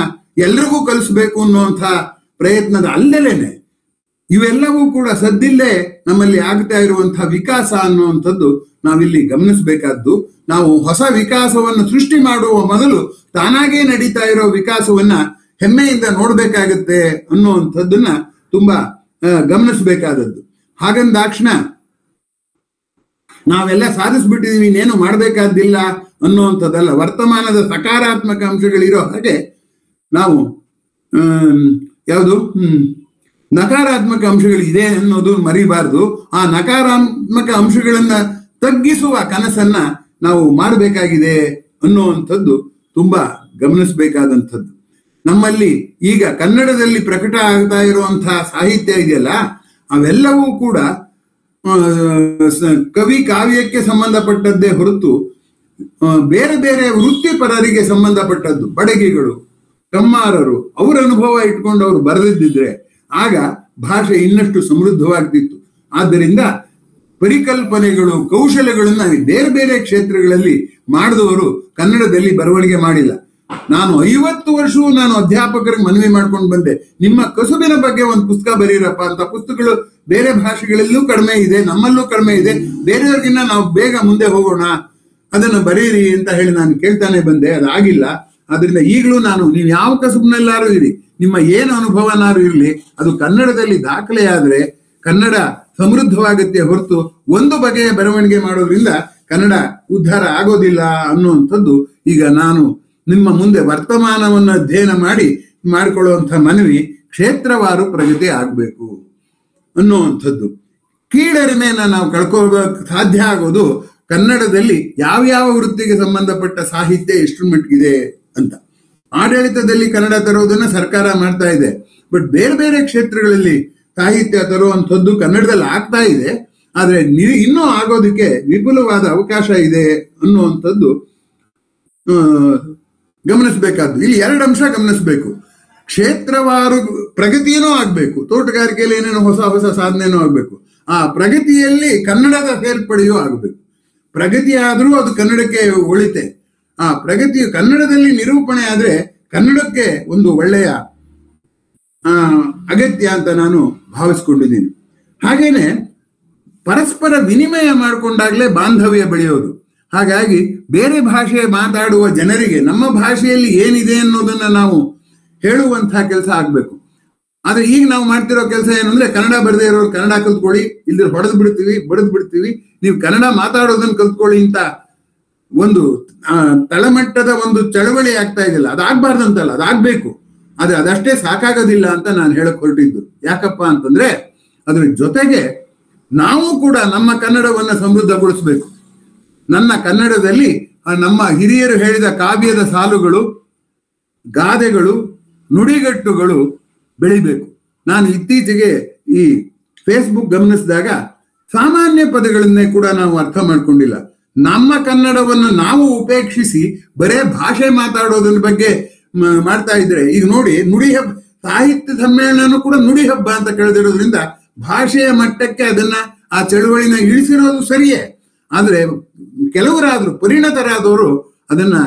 ಎಲ್ರಿಗೂ ಕಲಿಸ್ಬೇಕು ಅನ್ನುವಂಥ ಪ್ರಯತ್ನದ ಅಲ್ಲದೇನೆ ಇವೆಲ್ಲವೂ ಕೂಡ ಸದ್ದಿಲ್ಲೇ ನಮ್ಮಲ್ಲಿ ಆಗ್ತಾ ಇರುವಂತಹ ವಿಕಾಸ ಅನ್ನುವಂಥದ್ದು ನಾವಿಲ್ಲಿ ಗಮನಿಸಬೇಕಾದ್ದು. ನಾವು ಹೊಸ ವಿಕಾಸವನ್ನು ಸೃಷ್ಟಿ ಮಾಡುವ ಮೊದಲು ತಾನಾಗೇ ನಡೀತಾ ಇರೋ ವಿಕಾಸವನ್ನ ಹೆಮ್ಮೆಯಿಂದ ನೋಡ್ಬೇಕಾಗತ್ತೆ ಅನ್ನುವಂಥದ್ದನ್ನ ತುಂಬಾ ಗಮನಿಸಬೇಕಾದದ್ದು. ಹಾಗಂದಾಕ್ಷಣ ನಾವೆಲ್ಲ ಸಾಧಿಸ್ಬಿಟ್ಟಿದೀವಿ, ಇನ್ನೇನು ಮಾಡಬೇಕಾದ್ದಿಲ್ಲ ಅನ್ನುವಂಥದ್ದಲ್ಲ. ವರ್ತಮಾನದ ಸಕಾರಾತ್ಮಕ ಅಂಶಗಳಿರೋ ಹಾಗೆ ನಾವು ಯಾವುದು ನಕಾರಾತ್ಮಕ ಅಂಶಗಳಿದೆ ಅನ್ನೋದು ಮರಿಬಾರ್ದು. ಆ ನಕಾರಾತ್ಮಕ ಅಂಶಗಳನ್ನ ತಗ್ಗಿಸುವ ಕನಸನ್ನ ನಾವು ಮಾಡಬೇಕಾಗಿದೆ ಅನ್ನುವಂಥದ್ದು ತುಂಬಾ ಗಮನಿಸಬೇಕಾದಂಥದ್ದು. ನಮ್ಮಲ್ಲಿ ಈಗ ಕನ್ನಡದಲ್ಲಿ ಪ್ರಕಟ ಆಗ್ತಾ ಇರುವಂತಹ ಸಾಹಿತ್ಯ ಇದೆಯಲ್ಲ, ಅವೆಲ್ಲವೂ ಕೂಡ ಕವಿ ಕಾವ್ಯಕ್ಕೆ ಸಂಬಂಧಪಟ್ಟದ್ದೇ ಹೊರತು ಬೇರೆ ಬೇರೆ ವೃತ್ತಿಪರರಿಗೆ ಸಂಬಂಧಪಟ್ಟದ್ದು. ಬಡಗಿಗಳು, ಕಮ್ಮಾರರು ಅವರ ಅನುಭವ ಇಟ್ಕೊಂಡು ಅವರು ಬರೆದಿದ್ದಿದ್ರೆ ಆಗ ಭಾಷೆ ಇನ್ನಷ್ಟು ಸಮೃದ್ಧವಾಗ್ತಿತ್ತು. ಆದ್ದರಿಂದ ಪರಿಕಲ್ಪನೆಗಳು, ಕೌಶಲ್ಯಗಳನ್ನ ಬೇರೆ ಬೇರೆ ಕ್ಷೇತ್ರಗಳಲ್ಲಿ ಮಾಡಿದವರು ಕನ್ನಡದಲ್ಲಿ ಬರವಣಿಗೆ ಮಾಡಿಲ್ಲ. ನಾನು 50 ವರ್ಷವೂ ನಾನು ಅಧ್ಯಾಪಕರಿಗೆ ಮನವಿ ಮಾಡ್ಕೊಂಡು ಬಂದೆ, ನಿಮ್ಮ ಕಸುಬಿನ ಬಗ್ಗೆ ಒಂದು ಪುಸ್ತಕ ಬರೀರಪ್ಪ ಅಂತ. ಪುಸ್ತಕಗಳು ಬೇರೆ ಭಾಷೆಗಳಲ್ಲೂ ಕಡಿಮೆ ಇದೆ, ನಮ್ಮಲ್ಲೂ ಕಡಿಮೆ ಇದೆ, ಬೇರೆಯವ್ರಿಗಿನ್ನ ನಾವು ಬೇಗ ಮುಂದೆ ಹೋಗೋಣ, ಅದನ್ನು ಬರೀರಿ ಅಂತ ಹೇಳಿ ನಾನು ಕೇಳ್ತಾನೆ ಬಂದೆ. ಅದಾಗಿಲ್ಲ. ಆದ್ರಿಂದ ಈಗಲೂ ನಾನು, ನೀವು ಯಾವ ಕಸುಬಿನಲ್ಲಾರು ಇರಿ, ನಿಮ್ಮ ಏನು ಅನುಭವನಾರು ಇರಲಿ, ಅದು ಕನ್ನಡದಲ್ಲಿ ದಾಖಲೆ ಆದ್ರೆ ಕನ್ನಡ ಸಮೃದ್ಧವಾಗುತ್ತೆ ಹೊರತು ಒಂದು ಬಗೆಯ ಬರವಣಿಗೆ ಮಾಡೋದ್ರಿಂದ ಕನ್ನಡ ಉದ್ಧಾರ ಆಗೋದಿಲ್ಲ ಅನ್ನುವಂಥದ್ದು ಈಗ ನಾನು ನಿಮ್ಮ ಮುಂದೆ ವರ್ತಮಾನವನ್ನು ಅಧ್ಯಯನ ಮಾಡಿಕೊಳ್ಳುವಂಥ ಮನವಿ. ಕ್ಷೇತ್ರವಾರು ಪ್ರಗತಿ ಆಗಬೇಕು ಅನ್ನುವಂಥದ್ದು. ಕೀಳರಿಮೆಯನ್ನು ನಾವು ಕಳ್ಕೋಬೇಕು ಸಾಧ್ಯ ಆಗೋದು ಕನ್ನಡದಲ್ಲಿ ಯಾವ್ಯಾವ ವೃತ್ತಿಗೆ ಸಂಬಂಧಪಟ್ಟ ಸಾಹಿತ್ಯ ಎಷ್ಟು ಮಟ್ಟಿಗಿದೆ ಅಂತ. ಆಡಳಿತದಲ್ಲಿ ಕನ್ನಡ ತರೋದನ್ನ ಸರ್ಕಾರ ಮಾಡ್ತಾ ಇದೆ, ಬಟ್ ಬೇರೆ ಬೇರೆ ಕ್ಷೇತ್ರಗಳಲ್ಲಿ ಸಾಹಿತ್ಯ ತರುವಂಥದ್ದು ಕನ್ನಡದಲ್ಲಿ ಆಗ್ತಾ ಇದೆ. ಆದ್ರೆ ಇನ್ನೂ ಆಗೋದಕ್ಕೆ ವಿಪುಲವಾದ ಅವಕಾಶ ಇದೆ ಅನ್ನುವಂಥದ್ದು ಗಮನಿಸಬೇಕಾದ್ದು. ಇಲ್ಲಿ 2 ಅಂಶ ಗಮನಿಸಬೇಕು. ಕ್ಷೇತ್ರವಾರು ಪ್ರಗತಿಯೂ ಆಗ್ಬೇಕು, ತೋಟಗಾರಿಕೆಯಲ್ಲಿ ಏನೇನೋ ಹೊಸ ಹೊಸ ಸಾಧನೆನೂ ಆಗ್ಬೇಕು. ಆ ಪ್ರಗತಿಯಲ್ಲಿ ಕನ್ನಡದ ಸೇರ್ಪಡೆಯೂ ಆಗಬೇಕು. ಪ್ರಗತಿ ಆದ್ರೂ ಅದು ಕನ್ನಡಕ್ಕೆ ಒಳಿತೆ. ಆ ಪ್ರಗತಿಯು ಕನ್ನಡದಲ್ಲಿ ನಿರೂಪಣೆ ಆದ್ರೆ ಕನ್ನಡಕ್ಕೆ ಒಂದು ಒಳ್ಳೆಯ ಅಗತ್ಯ ಅಂತ ನಾನು ಭಾವಿಸ್ಕೊಂಡಿದ್ದೀನಿ. ಹಾಗೇನೆ ಪರಸ್ಪರ ವಿನಿಮಯ ಮಾಡಿಕೊಂಡಾಗಲೇ ಬಾಂಧವ್ಯ ಬೆಳೆಯೋದು. ಹಾಗಾಗಿ ಬೇರೆ ಭಾಷೆ ಮಾತಾಡುವ ಜನರಿಗೆ ನಮ್ಮ ಭಾಷೆಯಲ್ಲಿ ಏನಿದೆ ಅನ್ನೋದನ್ನ ನಾವು ಹೇಳುವಂತಹ ಕೆಲಸ ಆಗ್ಬೇಕು. ಆದ್ರೆ ಈಗ ನಾವು ಮಾಡ್ತಿರೋ ಕೆಲಸ ಏನು ಅಂದ್ರೆ, ಕನ್ನಡ ಬರದೇ ಇರೋರು ಕನ್ನಡ ಕಲ್ತ್ಕೊಳ್ಳಿ, ಇಲ್ಲಿ ಬಡದ್ ಬಿಡ್ತೀವಿ, ನೀವು ಕನ್ನಡ ಮಾತಾಡೋದನ್ನ ಕಲ್ತ್ಕೊಳ್ಳಿ ಅಂತ ಒಂದು ತಳಮಟ್ಟದ ಒಂದು ಚಳವಳಿ ಆಗ್ತಾ ಇದೆಯಲ್ಲ, ಅದಾಗಬಾರ್ದಂತಲ್ಲ, ಅದಾಗಬೇಕು. ಆದ್ರೆ ಅದಷ್ಟೇ ಸಾಕಾಗೋದಿಲ್ಲ ಅಂತ ನಾನು ಹೇಳಕ್ ಹೊರಟಿದ್ದು. ಯಾಕಪ್ಪ ಅಂತಂದ್ರೆ ಅದ್ರ ಜೊತೆಗೆ ನಾವು ಕೂಡ ನಮ್ಮ ಕನ್ನಡವನ್ನ ಸಮೃದ್ಧಗೊಳಿಸ್ಬೇಕು. ನನ್ನ ಕನ್ನಡದಲ್ಲಿ ನಮ್ಮ ಹಿರಿಯರು ಹೇಳಿದ ಕಾವ್ಯದ ಸಾಲುಗಳು, ಗಾದೆಗಳು, ನುಡಿಗಟ್ಟುಗಳು ಬೆಳಿಬೇಕು. ನಾನು ಇತ್ತೀಚೆಗೆ ಈ ಫೇಸ್ಬುಕ್ ಗಮನಿಸಿದಾಗ ಸಾಮಾನ್ಯ ಪದಗಳನ್ನೇ ಕೂಡ ನಾವು ಅರ್ಥ ಮಾಡ್ಕೊಂಡಿಲ್ಲ. ನಮ್ಮ ಕನ್ನಡವನ್ನು ನಾವು ಉಪೇಕ್ಷಿಸಿ ಬರೇ ಭಾಷೆ ಮಾತಾಡೋದ್ರ ಬಗ್ಗೆ ಮಾಡ್ತಾ ಇದ್ರೆ, ಈಗ ನೋಡಿ ನುಡಿ ಹಬ್ಬ ಸಾಹಿತ್ಯ ಸಮ್ಮೇಳನ ಕೂಡ ನುಡಿ ಹಬ್ಬ ಅಂತ ಕಳೆದಿರೋದ್ರಿಂದ ಭಾಷೆಯ ಮಟ್ಟಕ್ಕೆ ಅದನ್ನ ಆ ಚಳುವಳಿನ ಇಳಿಸಿರೋದು ಸರಿಯೇ. ಆದ್ರೆ ಕೆಲವರಾದ್ರು ಪರಿಣತರಾದವರು ಅದನ್ನ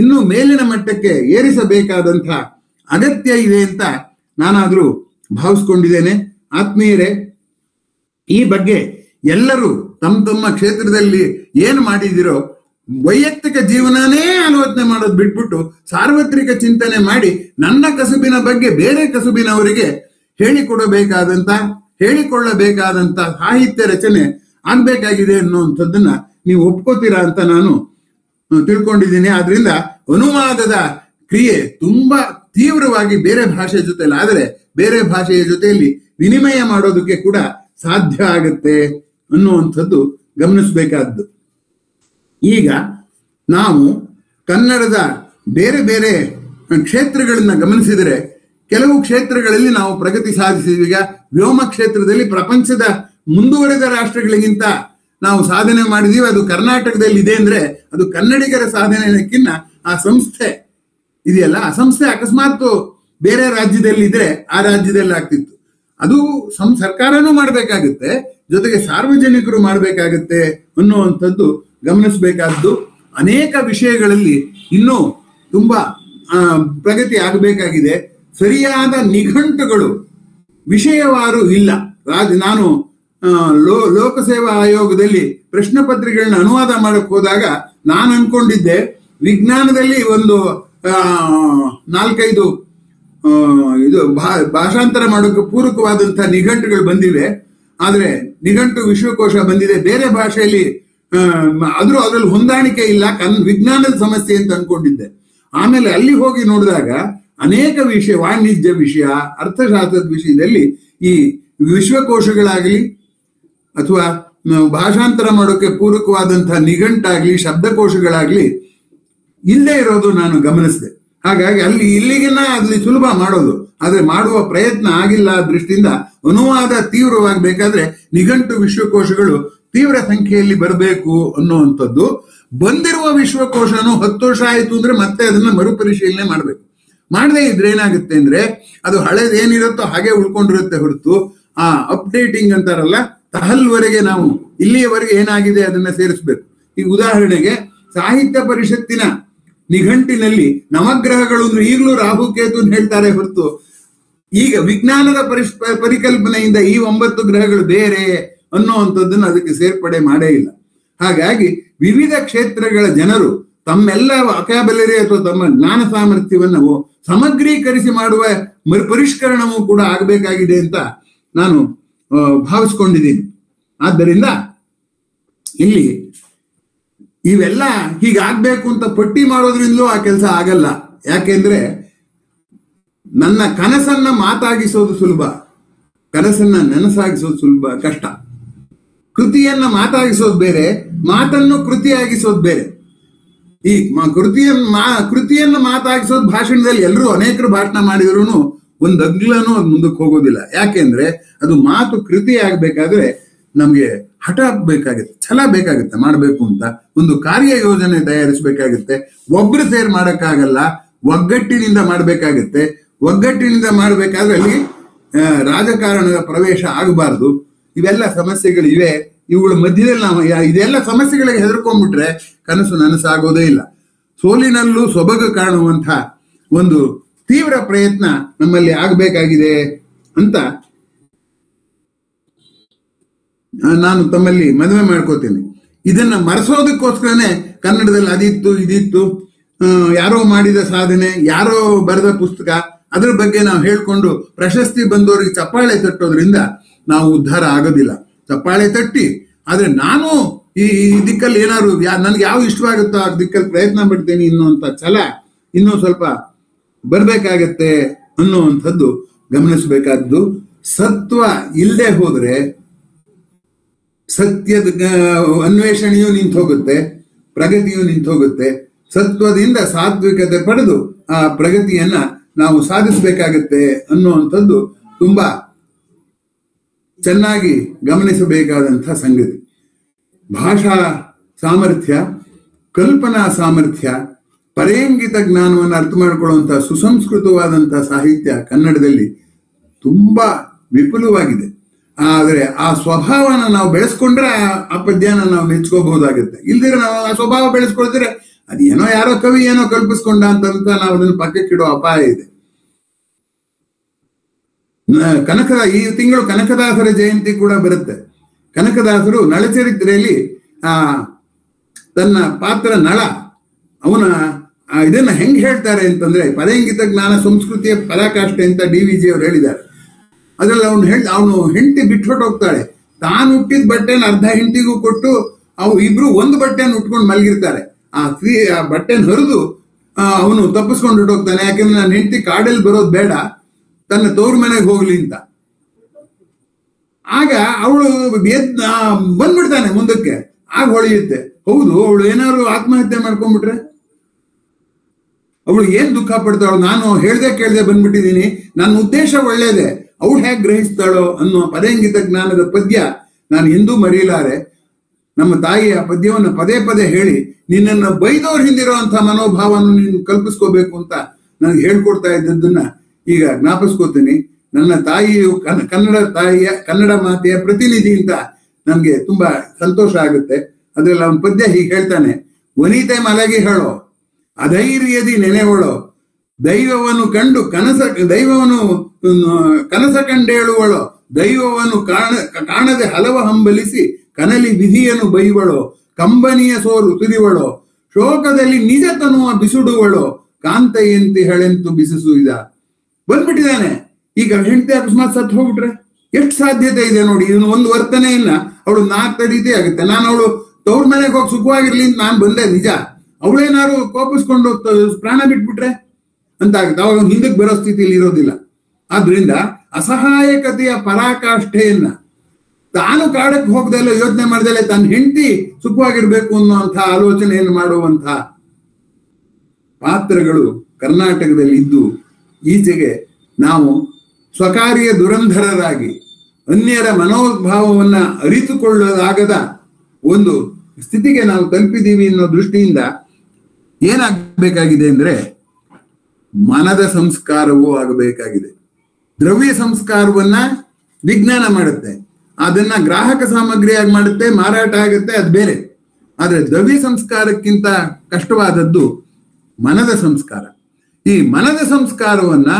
ಇನ್ನೂ ಮೇಲಿನ ಮಟ್ಟಕ್ಕೆ ಏರಿಸಬೇಕಾದಂಥ ಅಗತ್ಯ ಇದೆ ಅಂತ ನಾನಾದ್ರೂ ಭಾವಿಸ್ಕೊಂಡಿದ್ದೇನೆ. ಆತ್ಮೀಯರೇ, ಈ ಬಗ್ಗೆ ಎಲ್ಲರೂ ತಮ್ಮ ತಮ್ಮ ಕ್ಷೇತ್ರದಲ್ಲಿ ಏನು ಮಾಡಿದಿರೋ ವೈಯಕ್ತಿಕ ಜೀವನನೇ ಆಲೋಚನೆ ಮಾಡೋದು ಬಿಟ್ಬಿಟ್ಟು ಸಾರ್ವತ್ರಿಕ ಚಿಂತನೆ ಮಾಡಿ ನನ್ನ ಕಸುಬಿನ ಬಗ್ಗೆ ಬೇರೆ ಕಸುಬಿನವರಿಗೆ ಹೇಳಿಕೊಳ್ಳಬೇಕಾದಂತ ಸಾಹಿತ್ಯ ರಚನೆ ಆಗ್ಬೇಕಾಗಿದೆ ಅನ್ನುವಂಥದ್ದನ್ನ ನೀವು ಒಪ್ಕೋತೀರಾ ಅಂತ ನಾನು ತಿಳ್ಕೊಂಡಿದ್ದೀನಿ. ಆದ್ರಿಂದ ಅನುವಾದದ ಕ್ರಿಯೆ ತುಂಬಾ ತೀವ್ರವಾಗಿ ಬೇರೆ ಭಾಷೆ ಜೊತೆಲಿ ಆದರೆ ಬೇರೆ ಭಾಷೆಯ ಜೊತೆಯಲ್ಲಿ ವಿನಿಮಯ ಮಾಡೋದಕ್ಕೆ ಕೂಡ ಸಾಧ್ಯ ಆಗುತ್ತೆ ಅನ್ನುವಂಥದ್ದು ಗಮನಿಸಬೇಕಾದ್ದು. ಈಗ ನಾವು ಕನ್ನಡದ ಬೇರೆ ಬೇರೆ ಕ್ಷೇತ್ರಗಳನ್ನ ಗಮನಿಸಿದರೆ ಕೆಲವು ಕ್ಷೇತ್ರಗಳಲ್ಲಿ ನಾವು ಪ್ರಗತಿ ಸಾಧಿಸಿದೀವಿ. ಈಗ ವ್ಯೋಮ ಕ್ಷೇತ್ರದಲ್ಲಿ ಪ್ರಪಂಚದ ಮುಂದುವರೆದ ರಾಷ್ಟ್ರಗಳಿಗಿಂತ ನಾವು ಸಾಧನೆ ಮಾಡಿದೀವಿ. ಅದು ಕರ್ನಾಟಕದಲ್ಲಿ ಇದೆ ಅಂದ್ರೆ ಅದು ಕನ್ನಡಿಗರ ಸಾಧನೆಯಕ್ಕಿನ್ನ ಆ ಸಂಸ್ಥೆ ಇದೆಯಲ್ಲ, ಆ ಸಂಸ್ಥೆ ಅಕಸ್ಮಾತ್ ಬೇರೆ ರಾಜ್ಯದಲ್ಲಿ ಇದ್ರೆ ಆ ರಾಜ್ಯದಲ್ಲಿ ಆಗ್ತಿತ್ತು. ಅದು ಸರ್ಕಾರನೂ ಮಾಡಬೇಕಾಗುತ್ತೆ, ಜೊತೆಗೆ ಸಾರ್ವಜನಿಕರು ಮಾಡಬೇಕಾಗುತ್ತೆ ಅನ್ನುವಂಥದ್ದು ಗಮನಿಸಬೇಕಾದ್ದು. ಅನೇಕ ವಿಷಯಗಳಲ್ಲಿ ಇನ್ನೂ ತುಂಬಾ ಪ್ರಗತಿ ಆಗಬೇಕಾಗಿದೆ. ಸರಿಯಾದ ನಿಘಂಟುಗಳು ವಿಷಯವಾರು ಇಲ್ಲ. ನಾನು ಲೋಕಸೇವಾ ಆಯೋಗದಲ್ಲಿ ಪ್ರಶ್ನೆ ಪತ್ರಿಕೆಗಳನ್ನ ಅನುವಾದ ಮಾಡಕ್ ಹೋದಾಗ ನಾನು ಅನ್ಕೊಂಡಿದ್ದೆ ವಿಜ್ಞಾನದಲ್ಲಿ ಒಂದು 4-5 ಇದು ಭಾಷಾಂತರ ಮಾಡೋಕೆ ಪೂರಕವಾದಂತಹ ನಿಘಂಟುಗಳು ಬಂದಿವೆ. ಆದ್ರೆ ನಿಘಂಟು ವಿಶ್ವಕೋಶ ಬಂದಿದೆ ಬೇರೆ ಭಾಷೆಯಲ್ಲಿ, ಅದ್ರಲ್ಲಿ ಹೊಂದಾಣಿಕೆ ಇಲ್ಲ, ವಿಜ್ಞಾನದ ಸಮಸ್ಯೆ ಅಂತ ಅನ್ಕೊಂಡಿದ್ದೆ. ಆಮೇಲೆ ಅಲ್ಲಿ ಹೋಗಿ ನೋಡಿದಾಗ ಅನೇಕ ವಿಷಯ, ವಾಣಿಜ್ಯ ವಿಷಯ, ಅರ್ಥಶಾಸ್ತ್ರದ ವಿಷಯದಲ್ಲಿ ಈ ವಿಶ್ವಕೋಶಗಳಾಗಲಿ ಅಥವಾ ಭಾಷಾಂತರ ಮಾಡೋಕೆ ಪೂರಕವಾದಂತಹ ನಿಘಂಟಾಗ್ಲಿ ಶಬ್ದಕೋಶಗಳಾಗ್ಲಿ ಇಲ್ಲದೆ ಇರೋದು ನಾನು ಗಮನಿಸಿದೆ. ಹಾಗಾಗಿ ಇಲ್ಲಿಗಿನ ಅಲ್ಲಿ ಸುಲಭ ಮಾಡೋದು, ಆದ್ರೆ ಮಾಡುವ ಪ್ರಯತ್ನ ಆಗಿಲ್ಲ. ದೃಷ್ಟಿಯಿಂದ ಅನುವಾದ ತೀವ್ರವಾಗಬೇಕಾದ್ರೆ ನಿಘಂಟು ವಿಶ್ವಕೋಶಗಳು ತೀವ್ರ ಸಂಖ್ಯೆಯಲ್ಲಿ ಬರಬೇಕು ಅನ್ನುವಂಥದ್ದು. ಬಂದಿರುವ ವಿಶ್ವಕೋಶನು 10 ವರ್ಷ ಆಯಿತು ಅಂದ್ರೆ ಮತ್ತೆ ಅದನ್ನ ಮರುಪರಿಶೀಲನೆ ಮಾಡಬೇಕು. ಮಾಡದೇ ಇದ್ರೆ ಏನಾಗುತ್ತೆ ಅಂದ್ರೆ ಅದು ಹಳೇದೇನಿರುತ್ತೋ ಹಾಗೆ ಉಳ್ಕೊಂಡಿರುತ್ತೆ ಹೊರತು ಆ ಅಪ್ಡೇಟಿಂಗ್ ಅಂತಾರಲ್ಲ, ತಹಲ್ವರೆಗೆ ನಾವು ಇಲ್ಲಿಯವರೆಗೆ ಏನಾಗಿದೆ ಅದನ್ನ ಸೇರಿಸ್ಬೇಕು. ಈಗ ಉದಾಹರಣೆಗೆ ಸಾಹಿತ್ಯ ಪರಿಷತ್ತಿನ ನಿಘಂಟಿನಲ್ಲಿ ನವಗ್ರಹಗಳು ಅಂದ್ರೆ ಈಗಲೂ ರಾಹುಕೇತು ಅಂತ ಹೇಳ್ತಾರೆ ಹೊರತು ಈಗ ವಿಜ್ಞಾನದ ಪರಿಕಲ್ಪನೆಯಿಂದ ಈ 9 ಗ್ರಹಗಳು ಬೇರೆ ಅನ್ನುವಂಥದ್ದನ್ನು ಅದಕ್ಕೆ ಸೇರ್ಪಡೆ ಮಾಡೇ ಇಲ್ಲ. ಹಾಗಾಗಿ ವಿವಿಧ ಕ್ಷೇತ್ರಗಳ ಜನರು ತಮ್ಮೆಲ್ಲ ವೊಕ್ಯಾಬುಲರಿ ಅಥವಾ ತಮ್ಮ ಜ್ಞಾನ ಸಾಮರ್ಥ್ಯವನ್ನು ಸಮಗ್ರೀಕರಿಸಿ ಮಾಡುವ ಪರಿಷ್ಕರಣವೂ ಕೂಡ ಆಗಬೇಕಾಗಿದೆ ಅಂತ ನಾನು ಭಾವಿಸ್ಕೊಂಡಿದ್ದೀನಿ. ಆದ್ದರಿಂದ ಇಲ್ಲಿ ಇವೆಲ್ಲ ಹೀಗಾಗ್ಬೇಕು ಅಂತ ಪಟ್ಟಿ ಮಾಡೋದ್ರಿಂದಲೂ ಆ ಕೆಲಸ ಆಗಲ್ಲ. ಯಾಕೆಂದ್ರೆ ನನ್ನ ಕನಸನ್ನ ಮಾತಾಗಿಸೋದು ಸುಲಭ, ಕನಸನ್ನ ನನಸಾಗಿಸೋದು ಸುಲಭ ಕಷ್ಟ. ಕೃತಿಯನ್ನ ಮಾತಾಗಿಸೋದು ಬೇರೆ, ಮಾತನ್ನು ಕೃತಿಯಾಗಿಸೋದು ಬೇರೆ. ಈ ಕೃತಿಯನ್ನ ಮಾತಾಗಿಸೋದು ಭಾಷಣದಲ್ಲಿ ಎಲ್ಲರೂ ಅನೇಕರು ಭಾಷಣ ಮಾಡಿದ್ರು ಒಂದು ಅಗ್ಲನೂ ಅದು ಮುಂದಕ್ಕೆ ಹೋಗೋದಿಲ್ಲ. ಯಾಕೆಂದ್ರೆ ಅದು ಮಾತು ಕೃತಿ ಆಗ್ಬೇಕಾದ್ರೆ ನಮ್ಗೆ ಹಠ ಬೇಕಾಗುತ್ತೆ, ಛಲ ಬೇಕಾಗುತ್ತೆ ಮಾಡಬೇಕು ಅಂತ. ಒಂದು ಕಾರ್ಯ ಯೋಜನೆ ತಯಾರಿಸಬೇಕಾಗುತ್ತೆ. ಒಬ್ರು ಸೇರಿ ಮಾಡಕ್ಕಾಗಲ್ಲ, ಒಗ್ಗಟ್ಟಿನಿಂದ ಮಾಡಬೇಕಾಗುತ್ತೆ. ಒಗ್ಗಟ್ಟಿನಿಂದ ಮಾಡಬೇಕಾದ್ರೆ ಅಲ್ಲಿ ರಾಜಕಾರಣದ ಪ್ರವೇಶ ಆಗಬಾರ್ದು. ಇವೆಲ್ಲ ಸಮಸ್ಯೆಗಳಿವೆ. ಇವುಗಳ ಮಧ್ಯದಲ್ಲಿ ನಾವು ಇದೆಲ್ಲ ಸಮಸ್ಯೆಗಳಿಗೆ ಹೆದರ್ಕೊಂಡ್ಬಿಟ್ರೆ ಕನಸು ನನಸಾಗೋದೇ ಇಲ್ಲ. ಸೋಲಿನಲ್ಲೂ ಸೊಬಗು ಕಾಣುವಂಥ ಒಂದು ತೀವ್ರ ಪ್ರಯತ್ನ ನಮ್ಮಲ್ಲಿ ಆಗಬೇಕಾಗಿದೆ ಅಂತ ನಾನು ತಮ್ಮಲ್ಲಿ ಮನವಿ ಮಾಡ್ಕೋತೀನಿ. ಇದನ್ನ ಮರೆಸೋದಕ್ಕೋಸ್ಕರನೇ ಕನ್ನಡದಲ್ಲಿ ಅದಿತ್ತು ಇದಿತ್ತು, ಯಾರೋ ಮಾಡಿದ ಸಾಧನೆ, ಯಾರೋ ಬರೆದ ಪುಸ್ತಕ, ಅದ್ರ ಬಗ್ಗೆ ನಾವು ಹೇಳ್ಕೊಂಡು ಪ್ರಶಸ್ತಿ ಬಂದವರಿಗೆ ಚಪ್ಪಾಳೆ ತಟ್ಟೋದ್ರಿಂದ ನಾವು ಉದ್ಧಾರ ಆಗೋದಿಲ್ಲ. ಚಪ್ಪಾಳೆ ತಟ್ಟಿ ಆದ್ರೆ ನಾನು ಈ ದಿಕ್ಕಲ್ಲಿ ಏನಾದ್ರು ನನ್ಗೆ ಯಾವ ಇಷ್ಟವಾಗುತ್ತೋ ಆ ದಿಕ್ಕಲ್ಲಿ ಪ್ರಯತ್ನ ಪಡ್ತೇನೆ ಅನ್ನುವಂಥ ಛಲ ಇನ್ನೂ ಸ್ವಲ್ಪ ಬರ್ಬೇಕಾಗತ್ತೆ ಅನ್ನುವಂಥದ್ದು ಗಮನಿಸಬೇಕಾದ್ದು. ಸತ್ವ ಇಲ್ಲದೆ ಹೋದ್ರೆ ಸತ್ಯದ ಅನ್ವೇಷಣೆಯೂ ನಿಂತು ಹೋಗುತ್ತೆ, ಪ್ರಗತಿಯೂ ನಿಂತು ಹೋಗುತ್ತೆ. ಸತ್ವದಿಂದ ಸಾತ್ವಿಕತೆ ಪಡೆದು ಆ ಪ್ರಗತಿಯನ್ನ ನಾವು ಸಾಧಿಸಬೇಕಾಗತ್ತೆ ಅನ್ನುವಂಥದ್ದು ತುಂಬಾ ಚೆನ್ನಾಗಿ ಗಮನಿಸಬೇಕಾದಂಥ ಸಂಗತಿ. ಭಾಷಾ ಸಾಮರ್ಥ್ಯ, ಕಲ್ಪನಾ ಸಾಮರ್ಥ್ಯ, ಪರೇಂಗಿತ ಜ್ಞಾನವನ್ನು ಅರ್ಥ ಮಾಡಿಕೊಳ್ಳುವಂಥ ಸುಸಂಸ್ಕೃತವಾದಂಥ ಸಾಹಿತ್ಯ ಕನ್ನಡದಲ್ಲಿ ತುಂಬಾ ವಿಪುಲವಾಗಿದೆ. ಆದರೆ ಆ ಸ್ವಭಾವನ ನಾವು ಬೆಳೆಸ್ಕೊಂಡ್ರೆ ಆ ಪದ್ಯನ ನಾವು ಮೆಚ್ಕೋಬಹುದಾಗುತ್ತೆ. ಇಲ್ದಿದ್ರೆ ನಾವು ಆ ಸ್ವಭಾವ ಬೆಳೆಸ್ಕೊಳ್ತಿದ್ರೆ ಅದೇನೋ ಯಾರೋ ಕವಿ ಏನೋ ಕಲ್ಪಿಸ್ಕೊಂಡ ಅಂತ ನಾವು ಅದನ್ನು ಪಕ್ಕಕ್ಕಿಡೋ ಅಪಾಯ ಇದೆ. ಈ ತಿಂಗಳು ಕನಕದಾಸರ ಜಯಂತಿ ಕೂಡ ಬರುತ್ತೆ. ಕನಕದಾಸರು ನಳಚರಿತ್ರೆಯಲ್ಲಿ ತನ್ನ ಪಾತ್ರ ನಳ ಅವನ ಇದನ್ನ ಹೆಂಗ್ ಹೇಳ್ತಾರೆ ಅಂತಂದ್ರೆ ಪರೇಂಗಿತ ಜ್ಞಾನ ಸಂಸ್ಕೃತಿಯ ಪರಾಕಾಷ್ಠೆ ಅಂತ DVG ಅವರು ಹೇಳಿದ್ದಾರೆ. ಅದ್ರಲ್ಲಿ ಅವನು ಹೆಂಡತಿ ಬಿಟ್ಟು ಹೋಗ್ತಾಳೆ. ತಾನು ಹುಟ್ಟಿದ ಬಟ್ಟೆನ ಅರ್ಧ ಹೆಂಡತಿಗೂ ಕೊಟ್ಟು ಅವು ಇಬ್ರು ಒಂದು ಬಟ್ಟೆನ ಉಟ್ಕೊಂಡು ಮಲಗಿರ್ತಾರೆ. ಆ ಬಟ್ಟೆನ ಹರಿದು ಅವನು ತಪ್ಪಿಸ್ಕೊಂಡು ಹೊರಟೋಗ್ತಾನೆ. ಯಾಕಂದ್ರೆ ನನ್ನ ಹೆಂಡತಿ ಕಾಡಲ್ಲಿ ಬರೋದು ಬೇಡ, ತನ್ನ ತವ್ರ ಮನೆಗೆ ಹೋಗ್ಲಿ ಅಂತ. ಆಗ ಅವಳು ಬಂದ್ಬಿಡ್ತಾನೆ ಮುಂದಕ್ಕೆ. ಆಗ ಹೊಳೆಯುತ್ತೆ, ಹೌದು ಅವಳು ಏನಾದ್ರು ಆತ್ಮಹತ್ಯೆ ಮಾಡ್ಕೊಂಡ್ಬಿಟ್ರೆ ಅವಳು ಏನ್ ದುಃಖ ಪಡ್ತಾಳು, ನಾನು ಹೇಳ್ದೆ ಕೇಳ್ದೆ ಬಂದ್ಬಿಟ್ಟಿದ್ದೀನಿ, ನನ್ನ ಉದ್ದೇಶ ಒಳ್ಳೇದೆ, ಅವಳು ಹೇಗೆ ಗ್ರಹಿಸ್ತಾಳೋ ಅನ್ನೋ ಪದೇಂಗಿತ ಜ್ಞಾನದ ಪದ್ಯ ನಾನು ಎಂದೂ ಮರೆಯಲಾರೆ. ನಮ್ಮ ತಾಯಿ ಆ ಪದ್ಯವನ್ನು ಪದೇ ಪದೇ ಹೇಳಿ ನಿನ್ನನ್ನು ಬೈದವ್ರ ಹಿಂದಿರುವಂತ ಮನೋಭಾವವನ್ನು ನೀನು ಕಲ್ಪಿಸ್ಕೋಬೇಕು ಅಂತ ನನಗೆ ಹೇಳ್ಕೊಡ್ತಾ ಇದ್ದದ್ದನ್ನ ಈಗ ಜ್ಞಾಪಿಸ್ಕೋತೀನಿ. ನನ್ನ ತಾಯಿಯು ಕನ್ನಡ ಮಾತೆಯ ಪ್ರತಿನಿಧಿ ಅಂತ ನಮ್ಗೆ ತುಂಬಾ ಸಂತೋಷ ಆಗುತ್ತೆ. ಅದ್ರಲ್ಲಿ ಅವನ ಪದ್ಯ ಹೀಗೆ ಹೇಳ್ತಾನೆ: ವನಿತೆ ಮಲಗಿ ಹೇಳೋ ಅಧೈರ್ಯದಿ ನೆನೆವಳೋ, ದೈವವನ್ನು ಕನಸ ಕಂಡೇಳುವಳೋ, ದೈವವನ್ನು ಕಾಣದೆ ಹಲವ ಹಂಬಲಿಸಿ ಕನಲಿ ವಿಧಿಯನ್ನು ಬೈವಳೋ, ಕಂಬನಿಯ ಸೋರು ಸುರಿವಳೋ, ಶೋಕದಲ್ಲಿ ನಿಜ ತನುವ ಬಿಸುಡುವಳೋ, ಕಾಂತೆಯಂತಿ ಹಳೆಂತು ಬಿಸಿಸುವುದ. ಬಂದ್ಬಿಟ್ಟಿದ್ದಾನೆ. ಈಗ ಹೆಂಡತಿ ಅಕಸ್ಮಾತ್ ಸತ್ತು ಹೋಗ್ಬಿಟ್ರೆ ಎಷ್ಟು ಸಾಧ್ಯತೆ ಇದೆ ನೋಡಿ. ಇದನ್ನು ಒಂದು ವರ್ತನೆ ಇಲ್ಲ, ಅವಳು 4 ರೀತಿ ಆಗುತ್ತೆ. ನಾನು ಅವಳು ತವ್ರ ಮನೆಗೆ ಹೋಗಿ ಸುಖವಾಗಿರ್ಲಿ ಅಂತ ನಾನು ಬಂದೆ ನಿಜ, ಅವಳೇನಾದ್ರು ಕೋಪಿಸ್ಕೊಂಡು ಪ್ರಾಣ ಬಿಟ್ಬಿಟ್ರೆ ಅಂತ ಆಗುತ್ತೆ. ಅವಾಗ ಹಿಂದಕ್ಕೆ ಬರೋ ಸ್ಥಿತಿಯಲ್ಲಿ ಇರೋದಿಲ್ಲ. ಆದ್ರಿಂದ ಅಸಹಾಯಕತೆಯ ಪರಾಕಾಷ್ಠೆಯನ್ನ ತಾನು ಕಾಡಕ್ಕೆ ಹೋಗದಲ್ಲ, ಯೋಚನೆ ಮಾಡ್ದಲೆ ತನ್ನ ಹೆಂಡತಿ ಸುಖವಾಗಿರ್ಬೇಕು ಅನ್ನುವಂಥ ಆಲೋಚನೆಯನ್ನು ಮಾಡುವಂಥ ಪಾತ್ರಗಳು ಕರ್ನಾಟಕದಲ್ಲಿ ಇದ್ದು, ಈಚೆಗೆ ನಾವು ಸ್ವಕಾರ್ಯ ದುರಂಧರರಾಗಿ ಅನ್ಯರ ಮನೋಭಾವವನ್ನ ಅರಿತುಕೊಳ್ಳಲಾಗದ ಒಂದು ಸ್ಥಿತಿಗೆ ನಾವು ತಲುಪಿದ್ದೀವಿ ಅನ್ನೋ ದೃಷ್ಟಿಯಿಂದ ಏನಾಗಬೇಕಾಗಿದೆ ಅಂದ್ರೆ ಮನದ ಸಂಸ್ಕಾರವೂ ಆಗಬೇಕಾಗಿದೆ. ದ್ರವ್ಯ ಸಂಸ್ಕಾರವನ್ನ ವಿಜ್ಞಾನ ಮಾಡುತ್ತೆ, ಅದನ್ನ ಗ್ರಾಹಕ ಸಾಮಗ್ರಿಯಾಗಿ ಮಾಡುತ್ತೆ, ಮಾರಾಟ ಆಗುತ್ತೆ, ಅದು ಬೇರೆ. ಆದ್ರೆ ದ್ರವ್ಯ ಸಂಸ್ಕಾರಕ್ಕಿಂತ ಕಷ್ಟವಾದದ್ದು ಮನದ ಸಂಸ್ಕಾರ. ಈ ಮನದ ಸಂಸ್ಕಾರವನ್ನ,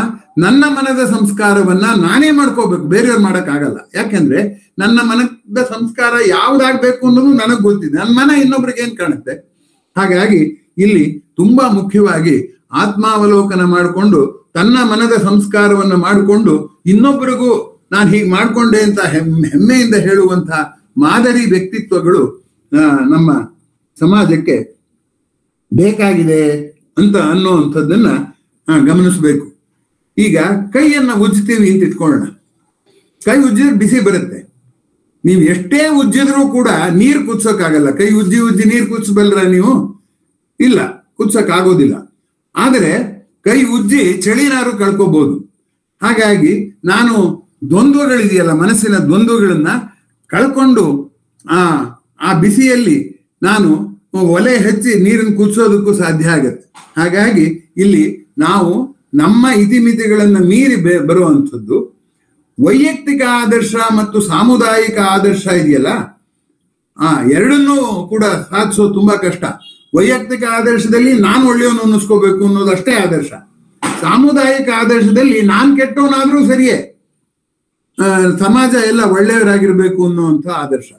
ನನ್ನ ಮನದ ಸಂಸ್ಕಾರವನ್ನ ನಾನೇ ಮಾಡ್ಕೋಬೇಕು, ಬೇರೆಯವ್ರು ಮಾಡಕ್ಕಾಗಲ್ಲ. ಯಾಕೆಂದ್ರೆ ನನ್ನ ಮನದ ಸಂಸ್ಕಾರ ಯಾವ್ದಾಗ್ಬೇಕು ಅನ್ನೋದು ನನಗ್ ಗೊತ್ತಿದೆ, ನನ್ನ ಮನ ಇನ್ನೊಬ್ರಿಗೆ ಏನ್ ಕಾಣುತ್ತೆ. ಹಾಗಾಗಿ ಇಲ್ಲಿ ತುಂಬಾ ಮುಖ್ಯವಾಗಿ ಆತ್ಮಾವಲೋಕನ ಮಾಡಿಕೊಂಡು ತನ್ನ ಮನದ ಸಂಸ್ಕಾರವನ್ನ ಮಾಡಿಕೊಂಡು ಇನ್ನೊಬ್ಬರಿಗೂ ನಾನು ಹೀಗೆ ಮಾಡ್ಕೊಂಡೆ ಅಂತ ಹೆಮ್ಮೆಯಿಂದ ಹೇಳುವಂತಹ ಮಾದರಿ ವ್ಯಕ್ತಿತ್ವಗಳು ನಮ್ಮ ಸಮಾಜಕ್ಕೆ ಬೇಕಾಗಿದೆ ಅಂತ ಅನ್ನುವಂಥದ್ದನ್ನ ಗಮನಿಸಬೇಕು. ಈಗ ಕೈಯನ್ನ ಉಜ್ಜುತ್ತೀವಿ ಅಂತ ಇಟ್ಕೊಳ್ಳೋಣ. ಕೈ ಉಜ್ಜಿದ್ರೆ ಬಿಸಿ ಬರುತ್ತೆ. ನೀವು ಎಷ್ಟೇ ಉಜ್ಜಿದ್ರೂ ಕೂಡ ನೀರು ಕುದಿಸೋಕ್ಕಾಗಲ್ಲ. ಕೈ ಉಜ್ಜಿ ಉಜ್ಜಿ ನೀರು ಕುದಿಸಬಲ್ರ ನೀವು? ಇಲ್ಲ, ಕುದಿಸೋಕ್ಕಾಗೋದಿಲ್ಲ. ಆದರೆ ಕೈ ಉಜ್ಜಿ ಚಳಿನಾರು ಕಳ್ಕೋಬಹುದು. ಹಾಗಾಗಿ ನಾನು ದ್ವಂದ್ವಗಳಿದೆಯಲ್ಲ, ಮನಸ್ಸಿನ ದ್ವಂದ್ವಗಳನ್ನ ಕಳ್ಕೊಂಡು ಆ ಬಿಸಿಯಲ್ಲಿ ನಾನು ಒಲೆ ಹಚ್ಚಿ ನೀರನ್ನು ಕುದಿಸೋದಕ್ಕೂ ಸಾಧ್ಯ ಆಗತ್ತೆ. ಹಾಗಾಗಿ ಇಲ್ಲಿ ನಾವು ನಮ್ಮ ಇತಿಮಿತಿಗಳನ್ನು ಮೀರಿ ಬರುವಂಥದ್ದು ವೈಯಕ್ತಿಕ ಆದರ್ಶ ಮತ್ತು ಸಾಮುದಾಯಿಕ ಆದರ್ಶ ಇದೆಯಲ್ಲ, ಎರಡನ್ನೂ ಕೂಡ ಸಾಧಿಸೋದು ತುಂಬಾ ಕಷ್ಟ. ವೈಯಕ್ತಿಕ ಆದರ್ಶದಲ್ಲಿ ನಾನು ಒಳ್ಳೆಯವನು ಅನ್ನಿಸ್ಕೋಬೇಕು ಅನ್ನೋದಷ್ಟೇ ಆದರ್ಶ. ಸಾಮುದಾಯಿಕ ಆದರ್ಶದಲ್ಲಿ ನಾನು ಕೆಟ್ಟವನಾದ್ರೂ ಸರಿಯೇ, ಸಮಾಜ ಎಲ್ಲ ಒಳ್ಳೆಯವರಾಗಿರ್ಬೇಕು ಅನ್ನುವಂಥ ಆದರ್ಶ.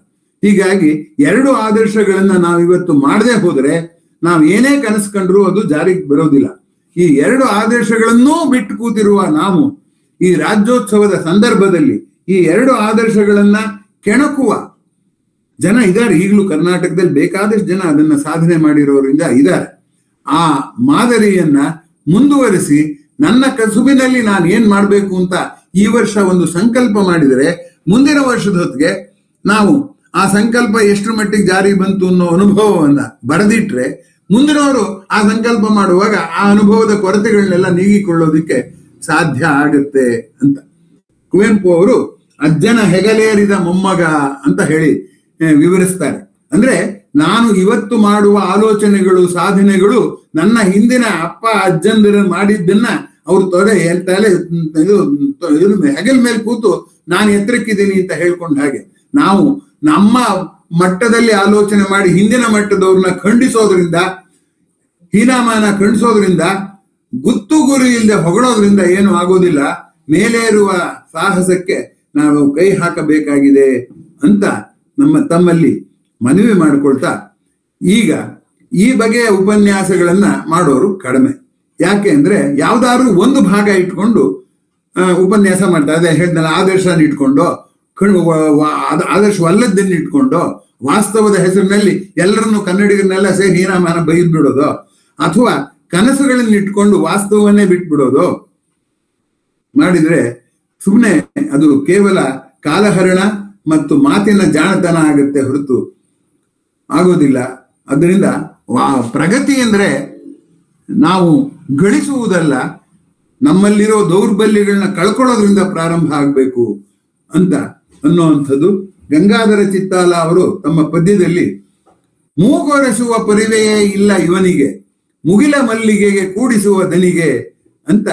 ಹೀಗಾಗಿ ಎರಡು ಆದರ್ಶಗಳನ್ನ ನಾವಿವತ್ತು ಮಾಡದೆ ಹೋದ್ರೆ ನಾವು ಏನೇ ಕನಸು ಕಂಡ್ರೂ ಅದು ಜಾರಿಗೆ ಬರೋದಿಲ್ಲ. ಈ ಎರಡು ಆದರ್ಶಗಳನ್ನೂ ಬಿಟ್ಟು ಕೂತಿರುವ ನಾವು ಈ ರಾಜ್ಯೋತ್ಸವದ ಸಂದರ್ಭದಲ್ಲಿ ಈ ಎರಡು ಆದರ್ಶಗಳನ್ನ ಕೆಣಕುವ ಜನ ಇದ್ದಾರೆ. ಈಗಲೂ ಕರ್ನಾಟಕದಲ್ಲಿ ಬೇಕಾದಷ್ಟು ಜನ ಅದನ್ನ ಸಾಧನೆ ಮಾಡಿರೋರಿಂದ ಇದ್ದಾರೆ. ಆ ಮಾದರಿಯನ್ನ ಮುಂದುವರಿಸಿ ನನ್ನ ಕಸುಬಿನಲ್ಲಿ ನಾನು ಏನ್ ಮಾಡ್ಬೇಕು ಅಂತ ಈ ವರ್ಷ ಒಂದು ಸಂಕಲ್ಪ ಮಾಡಿದರೆ ಮುಂದಿನ ವರ್ಷದ ಹೊತ್ತಿಗೆ ನಾವು ಆ ಸಂಕಲ್ಪ ಎಷ್ಟು ಮಟ್ಟಿಗೆ ಜಾರಿ ಬಂತು ಅನ್ನೋ ಅನುಭವವನ್ನ ಬರೆದಿಟ್ರೆ ಮುಂದಿನವರು ಆ ಸಂಕಲ್ಪ ಮಾಡುವಾಗ ಆ ಅನುಭವದ ಕೊರತೆಗಳನ್ನೆಲ್ಲ ನೀಗಿಕೊಳ್ಳೋದಿಕ್ಕೆ ಸಾಧ್ಯ ಆಗುತ್ತೆ ಅಂತ ಕುವೆಂಪು ಅವರು ಅಜ್ಜನ ಹೆಗಲೇರಿದ ಮೊಮ್ಮಗ ಅಂತ ಹೇಳಿ ವಿವರಿಸ್ತಾರೆ. ಅಂದ್ರೆ ನಾನು ಇವತ್ತು ಮಾಡುವ ಆಲೋಚನೆಗಳು, ಸಾಧನೆಗಳು ನನ್ನ ಹಿಂದಿನ ಅಪ್ಪ ಅಜ್ಜಂದಿರ ಮಾಡಿದ್ದನ್ನ ಅವ್ರು ತಲೆ ಹೆಗಲ್ ಮೇಲೆ ಕೂತು ನಾನು ಎತ್ತರಕ್ಕಿದ್ದೀನಿ ಅಂತ ಹೇಳ್ಕೊಂಡ ಹಾಗೆ ನಾವು ನಮ್ಮ ಮಟ್ಟದಲ್ಲಿ ಆಲೋಚನೆ ಮಾಡಿ ಹಿಂದಿನ ಮಟ್ಟದವ್ರನ್ನ ಖಂಡಿಸೋದ್ರಿಂದ, ಹೀನಾಮಾನ ಖಂಡಿಸೋದ್ರಿಂದ, ಗುತ್ತು ಗುರಿ ಇಲ್ಲದೆ ಹೊಗಳೋದ್ರಿಂದ ಏನು ಆಗೋದಿಲ್ಲ. ಮೇಲೇರುವ ಸಾಹಸಕ್ಕೆ ನಾವು ಕೈ ಹಾಕಬೇಕಾಗಿದೆ ಅಂತ ತಮ್ಮಲ್ಲಿ ಮನವಿ ಮಾಡಿಕೊಳ್ತಾ, ಈಗ ಈ ಬಗೆಯ ಉಪನ್ಯಾಸಗಳನ್ನ ಮಾಡೋರು ಕಡಿಮೆ. ಯಾಕೆ ಅಂದ್ರೆ ಯಾವ್ದಾದ್ರು ಒಂದು ಭಾಗ ಇಟ್ಕೊಂಡು ಉಪನ್ಯಾಸ ಮಾಡ್ತಾರೆ. ಅದೇ ಹೇಳ್ದಲ್ಲ, ಆದರ್ಶನ ಇಟ್ಕೊಂಡು ಆದರ್ಶವಲ್ಲದ್ದನ್ನು ಇಟ್ಕೊಂಡು ವಾಸ್ತವದ ಹೆಸರಿನಲ್ಲಿ ಎಲ್ಲರನ್ನು ಕನ್ನಡಿಗರನ್ನೆಲ್ಲ ಸೇರಿ ಹೀನಾಮಾನ ಬೈದ್ ಬಿಡೋದು, ಅಥವಾ ಕನಸುಗಳನ್ನ ಇಟ್ಕೊಂಡು ವಾಸ್ತವವನ್ನೇ ಬಿಟ್ಬಿಡೋದು ಮಾಡಿದ್ರೆ ಸುಮ್ಮನೆ ಅದು ಕೇವಲ ಕಾಲಹರಣ ಮತ್ತು ಮಾತಿನ ಜಾಣತನ ಆಗುತ್ತೆ ಹೊರತು ಆಗೋದಿಲ್ಲ. ಅದರಿಂದ ಪ್ರಗತಿ ಅಂದ್ರೆ ನಾವು ಗಳಿಸುವುದಲ್ಲ, ನಮ್ಮಲ್ಲಿರೋ ದೌರ್ಬಲ್ಯಗಳನ್ನ ಕಳ್ಕೊಳ್ಳೋದ್ರಿಂದ ಪ್ರಾರಂಭ ಆಗಬೇಕು ಅಂತ ಅನ್ನುವಂಥದ್ದು. ಗಂಗಾಧರ ಚಿತ್ತಾಲ ಅವರು ತಮ್ಮ ಪದ್ಯದಲ್ಲಿ ಮೂಗೊರೆಸುವ ಪರಿವೆಯೇ ಇಲ್ಲ ಇವನಿಗೆ, ಮುಗಿಲ ಮಲ್ಲಿಗೆಗೆ ಕೂಡಿಸುವ ದನಿಗೆ ಅಂತ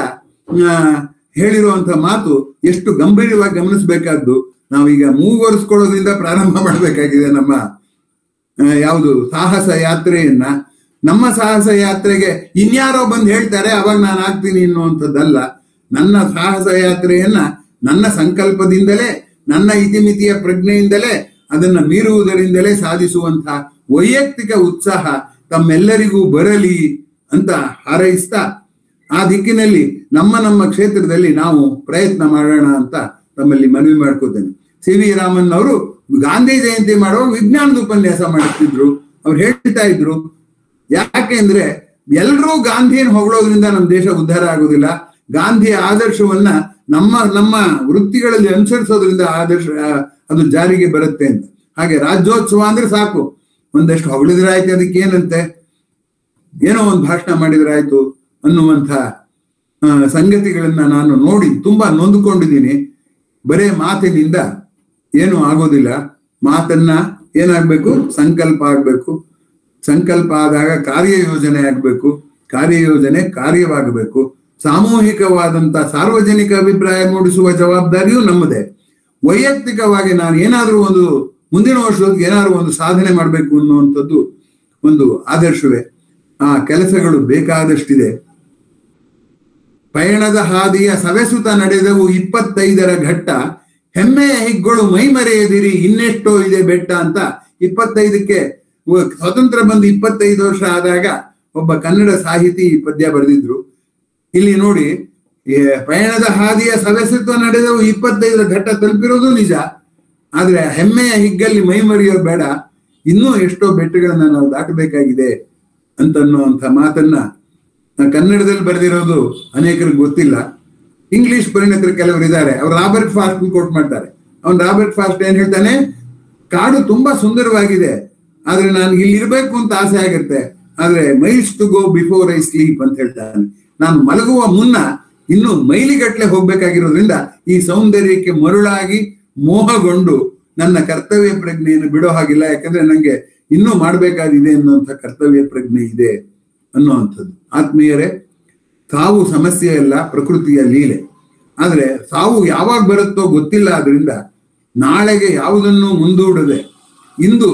ಹೇಳಿರುವಂತ ಮಾತು ಎಷ್ಟು ಗಂಭೀರವಾಗಿ ಗಮನಿಸಬೇಕಾದ್ದು. ನಾವೀಗ ಮೂಗೊರೆಸ್ಕೊಳ್ಳೋದ್ರಿಂದ ಪ್ರಾರಂಭ ಮಾಡಬೇಕಾಗಿದೆ ನಮ್ಮ ಯಾವುದು ಸಾಹಸ ಯಾತ್ರೆಯನ್ನ. ನಮ್ಮ ಸಾಹಸ ಯಾತ್ರೆಗೆ ಇನ್ಯಾರೋ ಬಂದು ಹೇಳ್ತಾರೆ ಅವಾಗ ನಾನು ಆಗ್ತೀನಿ ಅನ್ನುವಂಥದ್ದಲ್ಲ. ನನ್ನ ಸಾಹಸ ಯಾತ್ರೆಯನ್ನ ನನ್ನ ಸಂಕಲ್ಪದಿಂದಲೇ, ನನ್ನ ಇತಿಮಿತಿಯ ಪ್ರಜ್ಞೆಯಿಂದಲೇ, ಅದನ್ನ ಮೀರುವುದರಿಂದಲೇ ಸಾಧಿಸುವಂತಹ ವೈಯಕ್ತಿಕ ಉತ್ಸಾಹ ತಮ್ಮೆಲ್ಲರಿಗೂ ಬರಲಿ ಅಂತ ಹಾರೈಸ್ತಾ, ಆ ದಿಕ್ಕಿನಲ್ಲಿ ನಮ್ಮ ಕ್ಷೇತ್ರದಲ್ಲಿ ನಾವು ಪ್ರಯತ್ನ ಮಾಡೋಣ ಅಂತ ತಮ್ಮಲ್ಲಿ ಮನವಿ ಮಾಡ್ಕೋತೇನೆ. ಸಿ ವಿ ರಾಮನ್ ಅವರು ಗಾಂಧಿ ಜಯಂತಿ ಮಾಡುವಾಗ ವಿಜ್ಞಾನದ ಉಪನ್ಯಾಸ ಮಾಡುತ್ತಿದ್ರು. ಅವ್ರು ಹೇಳ್ತಾ ಇದ್ರು, ಯಾಕೆಂದ್ರೆ ಎಲ್ಲರೂ ಗಾಂಧಿಯನ್ನು ಹೊಗಳೋದ್ರಿಂದ ನಮ್ಮ ದೇಶ ಉದ್ಧಾರ ಆಗೋದಿಲ್ಲ, ಗಾಂಧಿಯ ಆದರ್ಶವನ್ನ ನಮ್ಮ ವೃತ್ತಿಗಳಲ್ಲಿ ಅನುಸರಿಸೋದ್ರಿಂದ ಆದರ್ಶ ಅದು ಜಾರಿಗೆ ಬರುತ್ತೆ ಅಂತ. ಹಾಗೆ ರಾಜ್ಯೋತ್ಸವ ಅಂದ್ರೆ ಸಾಕು, ಒಂದಷ್ಟು ಹೊಗಳಿದ್ರೆ ಆಯ್ತು, ಅದಕ್ಕೆ ಏನಂತೆ, ಏನೋ ಒಂದು ಭಾಷಣ ಮಾಡಿದ್ರೆ ಆಯ್ತು ಅನ್ನುವಂಥ ಸಂಗತಿಗಳನ್ನ ನಾನು ನೋಡಿ ತುಂಬಾ ನೊಂದುಕೊಂಡಿದ್ದೀನಿ. ಬರೇ ಮಾತಿನಿಂದ ಏನು ಆಗೋದಿಲ್ಲ. ಮಾತನ್ನ ಏನಾಗ್ಬೇಕು, ಸಂಕಲ್ಪ ಆಗ್ಬೇಕು. ಸಂಕಲ್ಪ ಆದಾಗ ಕಾರ್ಯಯೋಜನೆ ಆಗ್ಬೇಕು, ಕಾರ್ಯಯೋಜನೆ ಕಾರ್ಯವಾಗಬೇಕು. ಸಾಮೂಹಿಕವಾದಂತ ಸಾರ್ವಜನಿಕ ಅಭಿಪ್ರಾಯ ಮೂಡಿಸುವ ಜವಾಬ್ದಾರಿಯೂ ನಮ್ಮದೇ. ವೈಯಕ್ತಿಕವಾಗಿ ನಾನು ಏನಾದ್ರೂ ಒಂದು ಮುಂದಿನ ವರ್ಷಕ್ಕೆ ಏನಾದ್ರೂ ಒಂದು ಸಾಧನೆ ಮಾಡಬೇಕು ಅನ್ನುವಂಥದ್ದು ಒಂದು ಆದರ್ಶವೇ. ಆ ಕೆಲಸಗಳು ಬೇಕಾದಷ್ಟಿದೆ. ಪಯಣದ ಹಾದಿಯ ಸವೆಸುತ ನಡೆದವು 25ರ ಘಟ್ಟ, ಹೆಮ್ಮೆಯ ಹಿಗ್ಗಳು ಮೈ ಮರೆಯದಿರಿ ಇನ್ನೆಷ್ಟೋ ಇದೆ ಬೆಟ್ಟ ಅಂತ 25ಕ್ಕೆ ಸ್ವತಂತ್ರ ಬಂದು 25 ವರ್ಷ ಆದಾಗ ಒಬ್ಬ ಕನ್ನಡ ಸಾಹಿತಿ ಈ ಪದ್ಯ ಬರೆದಿದ್ರು. ಇಲ್ಲಿ ನೋಡಿ, ಪಯಣದ ಹಾದಿಯ ಸವೆಸುತ ನಡೆದವು 25ರ ಘಟ್ಟ ತಲುಪಿರೋದು ನಿಜ, ಆದ್ರೆ ಹೆಮ್ಮೆಯ ಹಿಗ್ಗಲ್ಲಿ ಮೈ ಮರೆಯೋ ಬೇಡ, ಇನ್ನೂ ಎಷ್ಟೋ ಬೆಟ್ಟಗಳನ್ನ ನಾವು ದಾಟಬೇಕಾಗಿದೆ ಅಂತನ್ನುವಂಥ ಮಾತನ್ನ ಕನ್ನಡದಲ್ಲಿ ಬರೆದಿರೋದು ಅನೇಕರಿಗೆ ಗೊತ್ತಿಲ್ಲ. ಇಂಗ್ಲಿಷ್ ಪರಿಣಿತರು ಕೆಲವರು ಇದ್ದಾರೆ, ಅವ್ರು ರಾಬರ್ಟ್ ಫಾಸ್ಟ್ ಕೋಟ್ ಮಾಡ್ತಾರೆ. ಅವ್ನು ರಾಬರ್ಟ್ ಫಾಸ್ಟ್ ಏನ್ ಹೇಳ್ತಾನೆ, ಕಾಡು ತುಂಬಾ ಸುಂದರವಾಗಿದೆ, ಆದ್ರೆ ನನ್ಗೆ ಇಲ್ಲಿ ಇರ್ಬೇಕು ಅಂತ ಆಸೆ ಆಗಿರುತ್ತೆ, ಆದ್ರೆ miles to go before I sleep ಅಂತ ಹೇಳ್ತಾನೆ. ನಾನು ಮಲಗುವ ಮುನ್ನ ಇನ್ನು ಮೈಲಿಗಟ್ಲೆ ಹೋಗ್ಬೇಕಾಗಿರೋದ್ರಿಂದ ಈ ಸೌಂದರ್ಯಕ್ಕೆ ಮರುಳಾಗಿ ಮೋಹಗೊಂಡು ನನ್ನ ಕರ್ತವ್ಯ ಪ್ರಜ್ಞೆಯನ್ನು ಬಿಡೋ ಹಾಗಿಲ್ಲ, ಯಾಕಂದ್ರೆ ನಂಗೆ ಇನ್ನೂ ಮಾಡ್ಬೇಕಾದಿದೆ ಅನ್ನುವಂಥ ಕರ್ತವ್ಯ ಪ್ರಜ್ಞೆ ಇದೆ ಅನ್ನುವಂಥದ್ದು. ಆತ್ಮೀಯರೇ, ಸಾವು ಸಮಸ್ಯೆ ಅಲ್ಲ, ಪ್ರಕೃತಿಯ ಲೀಲೆ. ಆದ್ರೆ ಸಾವು ಯಾವಾಗ ಬರುತ್ತೋ ಗೊತ್ತಿಲ್ಲ. ಆದ್ರಿಂದ ನಾಳೆಗೆ ಯಾವುದನ್ನು ಮುಂದೂಡದೆ ಇಂದು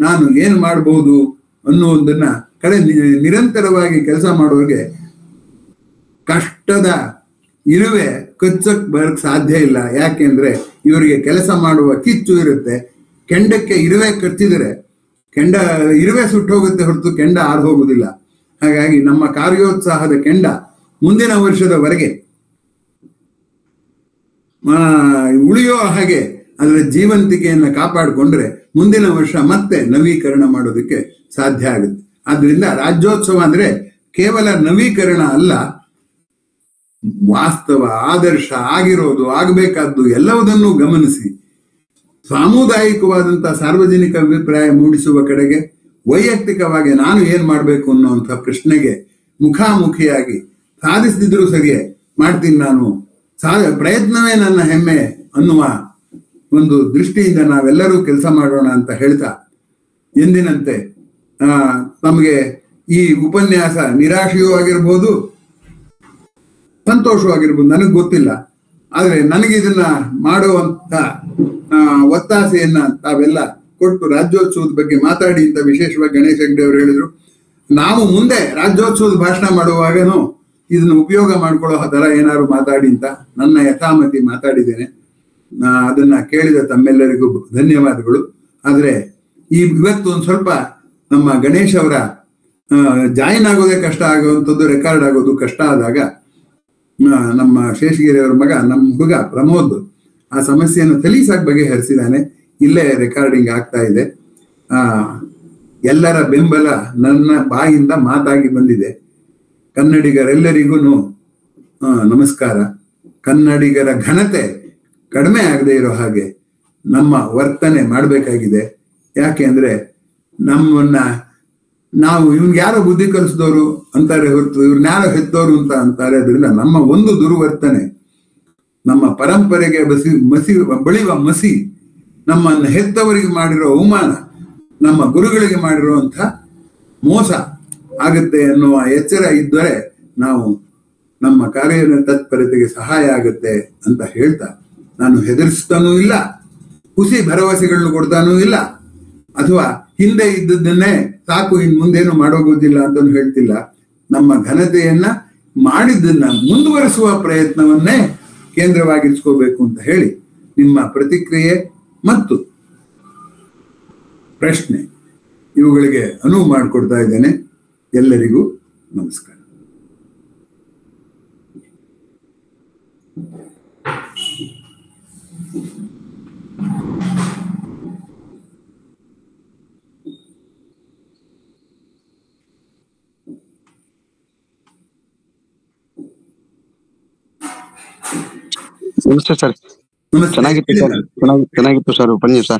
ನಾನು ಏನ್ ಮಾಡಬಹುದು ಅನ್ನುವುದನ್ನ ನಿರಂತರವಾಗಿ ಕೆಲಸ ಮಾಡುವವರಿಗೆ ಕಷ್ಟದ ಇರುವೆ ಕಚ್ಚಕ್ ಬರಕ್ ಸಾಧ್ಯ ಇಲ್ಲ. ಯಾಕೆಂದ್ರೆ ಇವರಿಗೆ ಕೆಲಸ ಮಾಡುವ ಕಿಚ್ಚು ಇರುತ್ತೆ. ಕೆಂಡಕ್ಕೆ ಇರುವೆ ಕಚ್ಚಿದರೆ ಇರುವೆ ಸುಟ್ಟೋಗುತ್ತೆ ಹೊರತು ಕೆಂಡ ಆರು ಹೋಗುದಿಲ್ಲ. ಹಾಗಾಗಿ ನಮ್ಮ ಕಾರ್ಯೋತ್ಸಾಹದ ಕೆಂಡ ಮುಂದಿನ ವರ್ಷದವರೆಗೆ ಉಳಿಯೋ ಹಾಗೆ ಅದರ ಜೀವಂತಿಕೆಯನ್ನ ಕಾಪಾಡಿಕೊಂಡ್ರೆ ಮುಂದಿನ ವರ್ಷ ಮತ್ತೆ ನವೀಕರಣ ಮಾಡೋದಕ್ಕೆ ಸಾಧ್ಯ ಆಗುತ್ತೆ. ಆದ್ರಿಂದ ರಾಜ್ಯೋತ್ಸವ ಅಂದ್ರೆ ಕೇವಲ ನವೀಕರಣ ಅಲ್ಲ, ವಾಸ್ತವ ಆದರ್ಶ ಆಗಿರೋದು ಆಗಬೇಕಾದ್ದು ಎಲ್ಲವುದನ್ನು ಗಮನಿಸಿ ಸಾಮುದಾಯಿಕವಾದಂತಹ ಸಾರ್ವಜನಿಕ ಅಭಿಪ್ರಾಯ ಮೂಡಿಸುವ ಕಡೆಗೆ, ವೈಯಕ್ತಿಕವಾಗಿ ನಾನು ಏನ್ ಮಾಡ್ಬೇಕು ಅನ್ನುವಂಥ ಪ್ರಶ್ನೆಗೆ ಮುಖಾಮುಖಿಯಾಗಿ ಸಾಧಿಸದಿದ್ರು ಸರಿಯೇ ಮಾಡ್ತೀನಿ ನಾನು, ಪ್ರಯತ್ನವೇ ನನ್ನ ಹೆಮ್ಮೆ ಅನ್ನುವ ಒಂದು ದೃಷ್ಟಿಯಿಂದ ನಾವೆಲ್ಲರೂ ಕೆಲಸ ಮಾಡೋಣ ಅಂತ ಹೇಳ್ತಾ, ಎಂದಿನಂತೆ ನಮಗೆ ಈ ಉಪನ್ಯಾಸ ನಿರಾಶೆಯೂ ಆಗಿರ್ಬೋದು, ಸಂತೋಷವಾಗಿರ್ಬೋದು, ನನಗೆ ಗೊತ್ತಿಲ್ಲ. ಆದ್ರೆ ನನಗೆ ಇದನ್ನ ಮಾಡುವಂತ ಒತ್ತಾಸೆಯನ್ನ ತಾವೆಲ್ಲ ಕೊಟ್ಟು ರಾಜ್ಯೋತ್ಸವದ ಬಗ್ಗೆ ಮಾತಾಡಿ ಅಂತ ವಿಶೇಷವಾಗಿ ಗಣೇಶ್ ಹೆಗ್ಡೆ ಅವರು ಹೇಳಿದ್ರು. ನಾವು ಮುಂದೆ ರಾಜ್ಯೋತ್ಸವದ ಭಾಷಣ ಮಾಡುವಾಗನು ಇದನ್ನ ಉಪಯೋಗ ಮಾಡ್ಕೊಳ್ಳೋ ತರ ಏನಾದ್ರು ಮಾತಾಡಿ ಅಂತ ನನ್ನ ಯಥಾಮತಿ ಮಾತಾಡಿದ್ದೇನೆ. ಅದನ್ನ ಕೇಳಿದ ತಮ್ಮೆಲ್ಲರಿಗೂ ಧನ್ಯವಾದಗಳು. ಆದ್ರೆ ಇವತ್ತು ಒಂದು ಸ್ವಲ್ಪ ನಮ್ಮ ಗಣೇಶ್ ಅವರ ಜಾಯಿನ್ ಆಗೋದೇ ಕಷ್ಟ ಆಗುವಂಥದ್ದು, ರೆಕಾರ್ಡ್ ಆಗೋದು ಕಷ್ಟ ಆದಾಗ ನಮ್ಮ ಶೇಷಗಿರಿ ಅವರ ಮಗ, ನಮ್ಮ ಹುಡುಗ ಪ್ರಮೋದ್ ಆ ಸಮಸ್ಯೆಯನ್ನು ಸಲೀಸಾಗಿ ಬಗೆಹರಿಸಿದ್ದಾನೆ. ಇಲ್ಲೇ ರೆಕಾರ್ಡಿಂಗ್ ಆಗ್ತಾ ಇದೆ. ಎಲ್ಲರ ಬೆಂಬಲ ನನ್ನ ಬಾಯಿಂದ ಮಾತಾಗಿ ಬಂದಿದೆ. ಕನ್ನಡಿಗರೆಲ್ಲರಿಗೂ ನಮಸ್ಕಾರ. ಕನ್ನಡಿಗರ ಘನತೆ ಕಡಿಮೆ ಆಗದೆ ಇರೋ ಹಾಗೆ ನಮ್ಮ ವರ್ತನೆ ಮಾಡಬೇಕಾಗಿದೆ. ಯಾಕೆ ಅಂದ್ರೆ ನಾವು ಇವ್ನಿಗೆ ಯಾರೋ ಬುದ್ಧಿ ಕಲಿಸಿದವರು ಅಂತಾರೆ ಹೊರತು ಇವ್ರನ್ನ ಯಾರೋ ಹೆತ್ತೋರು ಅಂತ ಅಂತಾರೆ. ಅದರಿಂದ ನಮ್ಮ ಒಂದು ದುರ್ವರ್ತನೆ, ನಮ್ಮ ಪರಂಪರೆಗೆ ಬಳಿಯುವ ಮಸಿ, ನಮ್ಮನ್ನು ಹೆತ್ತವರಿಗೆ ಮಾಡಿರೋ ಅವಮಾನ, ನಮ್ಮ ಗುರುಗಳಿಗೆ ಮಾಡಿರುವಂಥ ಮೋಸ ಆಗುತ್ತೆ ಅನ್ನುವ ಎಚ್ಚರ ಇದ್ದರೆ ನಾವು ನಮ್ಮ ಕಾರ್ಯ ತತ್ಪರತೆಗೆ ಸಹಾಯ ಆಗುತ್ತೆ ಅಂತ ಹೇಳ್ತಾ, ನಾನು ಹೆದರಿಸ್ತಾನೂ ಇಲ್ಲ, ಹುಸಿ ಭರವಸೆಗಳನ್ನು ಕೊಡ್ತಾನೂ ಇಲ್ಲ, ಅಥವಾ ಹಿಂದೆ ಇದ್ದದ್ದನ್ನೇ ಸಾಕು ಇನ್ ಮುಂದೇನು ಮಾಡೋಗೋದಿಲ್ಲ ಅಂತಲೂ ಹೇಳ್ತಿಲ್ಲ. ನಮ್ಮ ಘನತೆಯನ್ನ ಮಾಡಿದ್ದನ್ನ ಮುಂದುವರಿಸುವ ಪ್ರಯತ್ನವನ್ನೇ ಕೇಂದ್ರವಾಗಿರಿಸ್ಕೋಬೇಕು ಅಂತ ಹೇಳಿ ನಿಮ್ಮ ಪ್ರತಿಕ್ರಿಯೆ ಮತ್ತು ಪ್ರಶ್ನೆ ಇವುಗಳಿಗೆ ಅನುವು ಮಾಡಿಕೊಡ್ತಾ ಇದ್ದೇನೆ. ಎಲ್ಲರಿಗೂ ನಮಸ್ಕಾರ. ನಮಸ್ತೆ ಸರ್. ಚೆನ್ನಾಗಿತ್ತು ಸರ್ ಉಪನ್ಯಾಸ.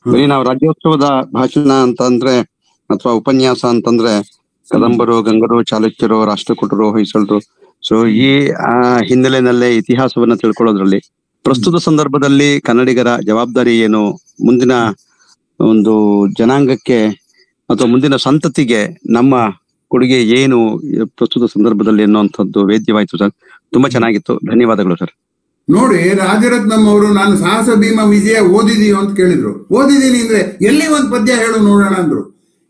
ಬರೀ ನಾವು ರಾಜ್ಯೋತ್ಸವದ ಭಾಷಣ ಅಂತಂದ್ರೆ ಅಥವಾ ಉಪನ್ಯಾಸ ಅಂತಂದ್ರೆ ಕದಂಬರು, ಗಂಗರು, ಚಾಲುಕ್ಯರು, ರಾಷ್ಟ್ರಕೂಟರು, ಹೊಯ್ಸಳರು, ಸೊ ಈ ಹಿನ್ನೆಲೆಯಲ್ಲೇ ಇತಿಹಾಸವನ್ನ ತಿಳ್ಕೊಳ್ಳೋದ್ರಲ್ಲಿ ಪ್ರಸ್ತುತ ಸಂದರ್ಭದಲ್ಲಿ ಕನ್ನಡಿಗರ ಜವಾಬ್ದಾರಿ ಏನು, ಮುಂದಿನ ಒಂದು ಜನಾಂಗಕ್ಕೆ ಅಥವಾ ಮುಂದಿನ ಸಂತತಿಗೆ ನಮ್ಮ ಕೊಡುಗೆ ಏನು ಪ್ರಸ್ತುತ ಸಂದರ್ಭದಲ್ಲಿ ಅನ್ನುವಂಥದ್ದು ವೇದ್ಯವಾಯ್ತು ಸರ್. ತುಂಬಾ ಚೆನ್ನಾಗಿತ್ತು. ಧನ್ಯವಾದಗಳು ಸರ್. ನೋಡಿ, ರಾಜರತ್ನಂ ಅವರು ನಾನು ಸಾಹಸ ಭೀಮ ವಿಜಯ ಓದಿದೀವಿ ಅಂತ ಕೇಳಿದ್ರು. ಓದಿದೀನಿ ಅಂದ್ರೆ ಎಲ್ಲಿ ಒಂದು ಪದ್ಯ ಹೇಳು ನೋಡೋಣ ಅಂದ್ರು.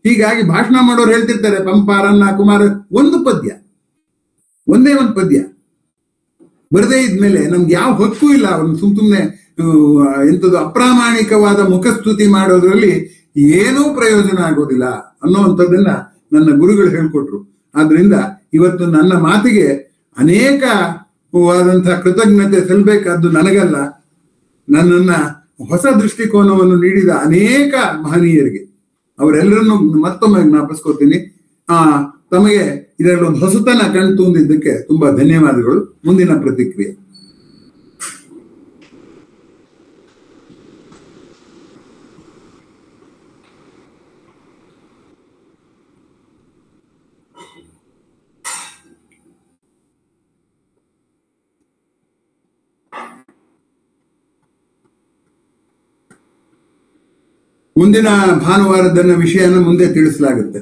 ಹೀಗಾಗಿ ಭಾಷಣ ಮಾಡೋರು ಹೇಳ್ತಿರ್ತಾರೆ ಪಂಪ, ರನ್ನ, ಕುಮಾರ, ಒಂದು ಪದ್ಯ, ಒಂದೇ ಒಂದು ಪದ್ಯ ಬರದೇ ಇದ್ಮೇಲೆ ನಮ್ಗೆ ಯಾವ ಹಕ್ಕು ಇಲ್ಲ. ಅವ್ನು ಸುಮ್ನೆ ಎಂಥದ್ದು ಅಪ್ರಾಮಾಣಿಕವಾದ ಮುಖಸ್ತುತಿ ಮಾಡೋದ್ರಲ್ಲಿ ಏನೂ ಪ್ರಯೋಜನ ಆಗೋದಿಲ್ಲ ಅನ್ನೋವಂಥದ್ದನ್ನ ನನ್ನ ಗುರುಗಳು ಹೇಳ್ಕೊಟ್ರು. ಆದ್ರಿಂದ ಇವತ್ತು ನನ್ನ ಮಾತಿಗೆ ಅನೇಕವಾದಂತಹ ಕೃತಜ್ಞತೆ ಸಲ್ಲಬೇಕಾದ್ದು ನನಗಲ್ಲ, ನನ್ನನ್ನ ಹೊಸ ದೃಷ್ಟಿಕೋನವನ್ನು ನೀಡಿದ ಅನೇಕ ಮಹನೀಯರಿಗೆ ಅವರೆಲ್ಲರನ್ನು ಮತ್ತೊಮ್ಮೆ ಜ್ಞಾಪಿಸ್ಕೋತೀನಿ. ತಮಗೆ ಇದರಲ್ಲಿ ಒಂದು ಹೊಸತನ ಕಣ್ ತುಂಬಿದ್ದಕ್ಕೆ ತುಂಬಾ ಧನ್ಯವಾದಗಳು. ಮುಂದಿನ ಪ್ರತಿಕ್ರಿಯೆ. ಮುಂದಿನ ಭಾನುವಾರದನ್ನ ವಿಷಯನ ಮುಂದೆ ತಿಳಿಸಲಾಗುತ್ತೆ.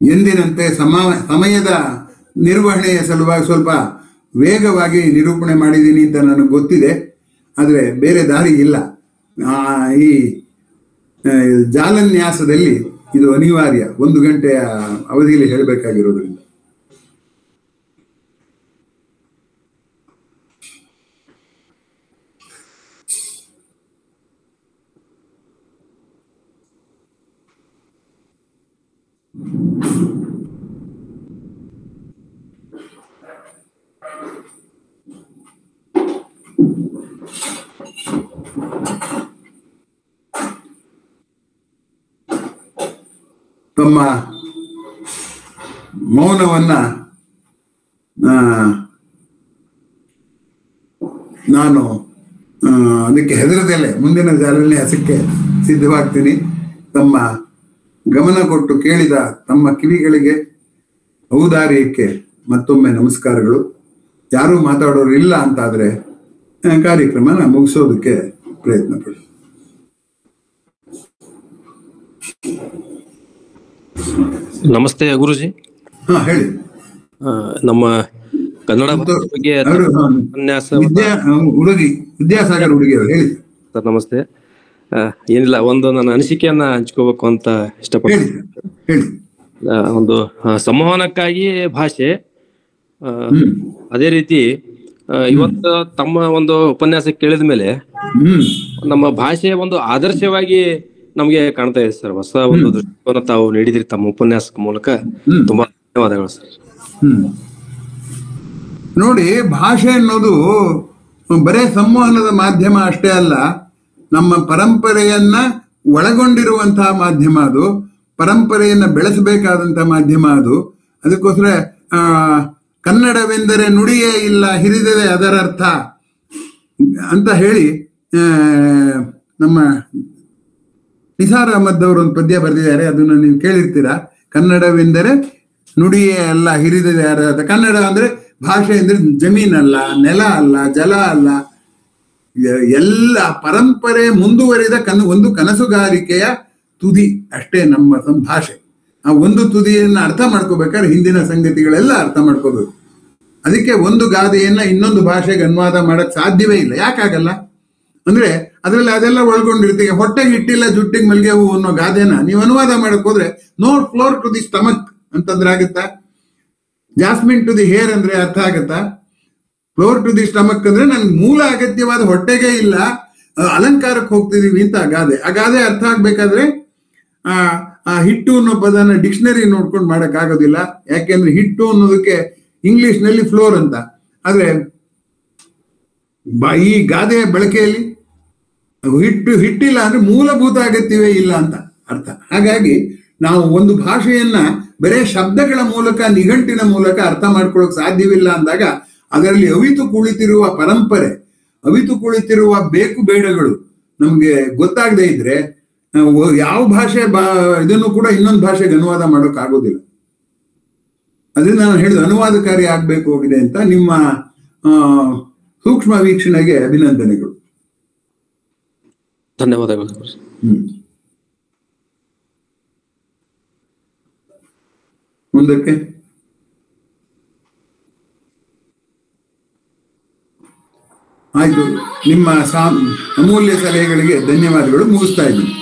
ಎಂದಿನಂತೆ ಸಮಯದ ನಿರ್ವಹಣೆಯ ಸಲುವಾಗಿ ಸ್ವಲ್ಪ ವೇಗವಾಗಿ ನಿರೂಪಣೆ ಮಾಡಿದ್ದೀನಿ ಅಂತ ನನಗೆ ಗೊತ್ತಿದೆ. ಆದರೆ ಬೇರೆ ದಾರಿ ಇಲ್ಲ. ಈ ಜಾಲನ್ಯಾಸದಲ್ಲಿ ಇದು ಅನಿವಾರ್ಯ, 1 ಗಂಟೆಯ ಅವಧಿಯಲ್ಲಿ ಹೇಳಬೇಕಾಗಿರೋದ್ರಿಂದ. ತಮ್ಮ ಮೌನವನ್ನ ನಾನು ಅದಕ್ಕೆ ಹೆದರದಲ್ಲೇ ಮುಂದಿನ ಜಾಲನ್ಯಾಸಕ್ಕೆ ಸಿದ್ಧವಾಗ್ತೀನಿ. ತಮ್ಮ ಗಮನ ಕೊಟ್ಟು ಕೇಳಿದ ತಮ್ಮ ಕಿವಿಗಳಿಗೆ, ಔದಾರ್ಯಕ್ಕೆ ಮತ್ತೊಮ್ಮೆ ನಮಸ್ಕಾರಗಳು. ಯಾರೂ ಮಾತಾಡೋರು ಇಲ್ಲ ಅಂತಾದ್ರೆ ಕಾರ್ಯಕ್ರಮನ ಮುಗಿಸೋದಕ್ಕೆ ಪ್ರಯತ್ನ ಪಡಿ. ನಮಸ್ತೆ ಗುರುಜಿ. ಹೇಳಿ. ನಮ್ಮ ಕನ್ನಡ ಬಗ್ಗೆ ಉಪನ್ಯಾಸ ವಿದ್ಯಾಸಾಗರ್ ಹುಡುಗಿ ಅವರು ಹೇಳಿ ಸರ್. ನಮಸ್ತೆ. ಏನಿಲ್ಲ, ಒಂದು ನನ್ನ ಅನಿಸಿಕೆಯನ್ನ ಹಂಚ್ಕೋಬೇಕು ಅಂತ ಹೇಳಿ ಇಷ್ಟಪಡ್ತೀನಿ. ಹೇಳಿ. ಒಂದು ಸಂವಹನಕ್ಕಾಗಿ ಭಾಷೆ, ಹ್ಮ್ ಅದೇ ರೀತಿ ಇವತ್ತು ತಮ್ಮ ಒಂದು ಉಪನ್ಯಾಸ ಕೇಳಿದ ಮೇಲೆ ಹ್ಮ್ ನಮ್ಮ ಭಾಷೆ ಒಂದು ಆದರ್ಶವಾಗಿ ನಮ್ಗೆ ಕಾಣ್ತಾ ಇದೆ ಸರ್. ಹೊಸ ಒಂದು ದೃಷ್ಟಿಕೋನ ತಾವು ನೀಡಿದ್ರಿ ತಮ್ಮ ಉಪನ್ಯಾಸದ ಮೂಲಕ. ತುಂಬಾ ಧನ್ಯವಾದಗಳು ಸರ್. ಹ್ಮ್ ನೋಡಿ, ಭಾಷೆ ಅನ್ನೋದು ಬರೇ ಸಂವಹನದ ಮಾಧ್ಯಮ ಅಷ್ಟೇ ಅಲ್ಲ, ನಮ್ಮ ಪರಂಪರೆಯನ್ನ ಒಳಗೊಂಡಿರುವಂತಹ ಮಾಧ್ಯಮ ಅದು, ಪರಂಪರೆಯನ್ನ ಬೆಳೆಸಬೇಕಾದಂತಹ ಮಾಧ್ಯಮ ಅದು. ಅದಕ್ಕೋಸ್ಕರ ಕನ್ನಡವೆಂದರೆ ನುಡಿಯೇ ಇಲ್ಲ ಹಿರಿದರೆ ಅದರರ್ಥ ಅಂತ ಹೇಳಿ ನಮ್ಮ ನಿಸಾರ್ ಅಹಮದ್ ಅವರು ಒಂದು ಪದ್ಯ ಬರೆದಿದ್ದಾರೆ, ಅದನ್ನು ನೀವು ಕೇಳಿರ್ತೀರಾ. ಕನ್ನಡವೆಂದರೆ ನುಡಿಯೇ ಅಲ್ಲ ಹಿರಿದರೆ ಅದರರ್ಥ. ಕನ್ನಡ ಅಂದ್ರೆ ಭಾಷೆ ಅಂದ್ರೆ ಜಮೀನಲ್ಲ, ನೆಲ ಅಲ್ಲ, ಜಲ ಅಲ್ಲ, ಎಲ್ಲ ಪರಂಪರೆ ಮುಂದುವರಿದ ಒಂದು ಕನಸುಗಾರಿಕೆಯ ತುದಿ ಅಷ್ಟೇ ನಮ್ಮ ಭಾಷೆ. ಆ ಒಂದು ತುದಿಯನ್ನ ಅರ್ಥ ಮಾಡ್ಕೋಬೇಕಾದ್ರೆ ಹಿಂದಿನ ಸಂಗತಿಗಳೆಲ್ಲ ಅರ್ಥ ಮಾಡ್ಕೋಬೇಕು. ಅದಕ್ಕೆ ಒಂದು ಗಾದೆಯನ್ನ ಇನ್ನೊಂದು ಭಾಷೆಗೆ ಅನುವಾದ ಮಾಡಕ್ ಸಾಧ್ಯವೇ ಇಲ್ಲ. ಯಾಕಾಗಲ್ಲ ಅಂದ್ರೆ ಅದ್ರಲ್ಲಿ ಅದೆಲ್ಲ ಒಳಗೊಂಡಿರ್ತೀವಿ. ಹೊಟ್ಟೆಗೆ ಇಟ್ಟಿಲ್ಲ ಜುಟ್ಟಿಗೆ ಮಲ್ಗೆ ಹೂ ಅನ್ನೋ ಗಾದೆನ ನೀವು ಅನುವಾದ ಮಾಡಕ್ ಹೋದ್ರೆ no floor to the stomach ಅಂತಂದ್ರೆ ಆಗುತ್ತಾ? ಜಾಸ್ಮಿನ್ ಟು ದಿ ಹೇರ್ ಅಂದ್ರೆ ಅರ್ಥ ಆಗತ್ತಾ? ಫ್ಲೋರ್ ಟು ದಿ ಸ್ಟಮಕ್ ಅಂದ್ರೆ ನನ್ಗೆ ಮೂಲ ಅಗತ್ಯವಾದ ಹೊಟ್ಟೆಗೆ ಇಲ್ಲ, ಅಲಂಕಾರಕ್ಕೆ ಹೋಗ್ತಿದೀವಿ ಅಂತ ಗಾದೆ. ಆ ಗಾದೆ ಅರ್ಥ ಆಗ್ಬೇಕಾದ್ರೆ ಆ ಹಿಟ್ಟು ಅನ್ನೋ ಪದನ ಡಿಕ್ಷನರಿ ನೋಡ್ಕೊಂಡು ಮಾಡಕ್ ಆಗೋದಿಲ್ಲ. ಯಾಕೆಂದ್ರೆ ಹಿಟ್ಟು ಅನ್ನೋದಕ್ಕೆ ಇಂಗ್ಲಿಷ್ ನಲ್ಲಿ ಫ್ಲೋರ್ ಅಂತ, ಆದ್ರೆ ಈ ಗಾದೆಯ ಬಳಕೆಯಲ್ಲಿ ಹಿಟ್ಟಿಲ್ಲ ಅಂದ್ರೆ ಮೂಲಭೂತ ಅಗತ್ಯವೇ ಇಲ್ಲ ಅಂತ ಅರ್ಥ. ಹಾಗಾಗಿ ನಾವು ಒಂದು ಭಾಷೆಯನ್ನ ಬರೇ ಶಬ್ದಗಳ ಮೂಲಕ, ನಿಘಂಟಿನ ಮೂಲಕ ಅರ್ಥ ಮಾಡ್ಕೊಳ್ಳೋಕೆ ಸಾಧ್ಯವಿಲ್ಲ ಅಂದಾಗ ಅದರಲ್ಲಿ ಅವಿತು ಕುಳಿತಿರುವ ಪರಂಪರೆ, ಅವಿತು ಕುಳಿತಿರುವ ಬೇಕು ಬೇಡಗಳು ನಮ್ಗೆ ಗೊತ್ತಾಗದೇ ಇದ್ರೆ ಯಾವ ಭಾಷೆ ಇದನ್ನು ಕೂಡ ಇನ್ನೊಂದು ಭಾಷೆಗೆ ಅನುವಾದ ಮಾಡೋಕ್ ಆಗೋದಿಲ್ಲ. ಅದರಿಂದ ನಾನು ಹೇಳಿದ ಅನುವಾದಕಾರಿ ಆಗ್ಬೇಕು ಹೋಗಿದೆ ಅಂತ. ನಿಮ್ಮ ಸೂಕ್ಷ್ಮ ವೀಕ್ಷಣೆಗೆ ಅಭಿನಂದನೆಗಳು. ಧನ್ಯವಾದಗಳು. ಮುಂದಕ್ಕೆ ಆಯ್ತು. ನಿಮ್ಮ ಅಮೂಲ್ಯ ಸಲಹೆಗಳಿಗೆ ಧನ್ಯವಾದಗಳು. ಮುಗಿಸ್ತಾ ಇದ್ದೀನಿ.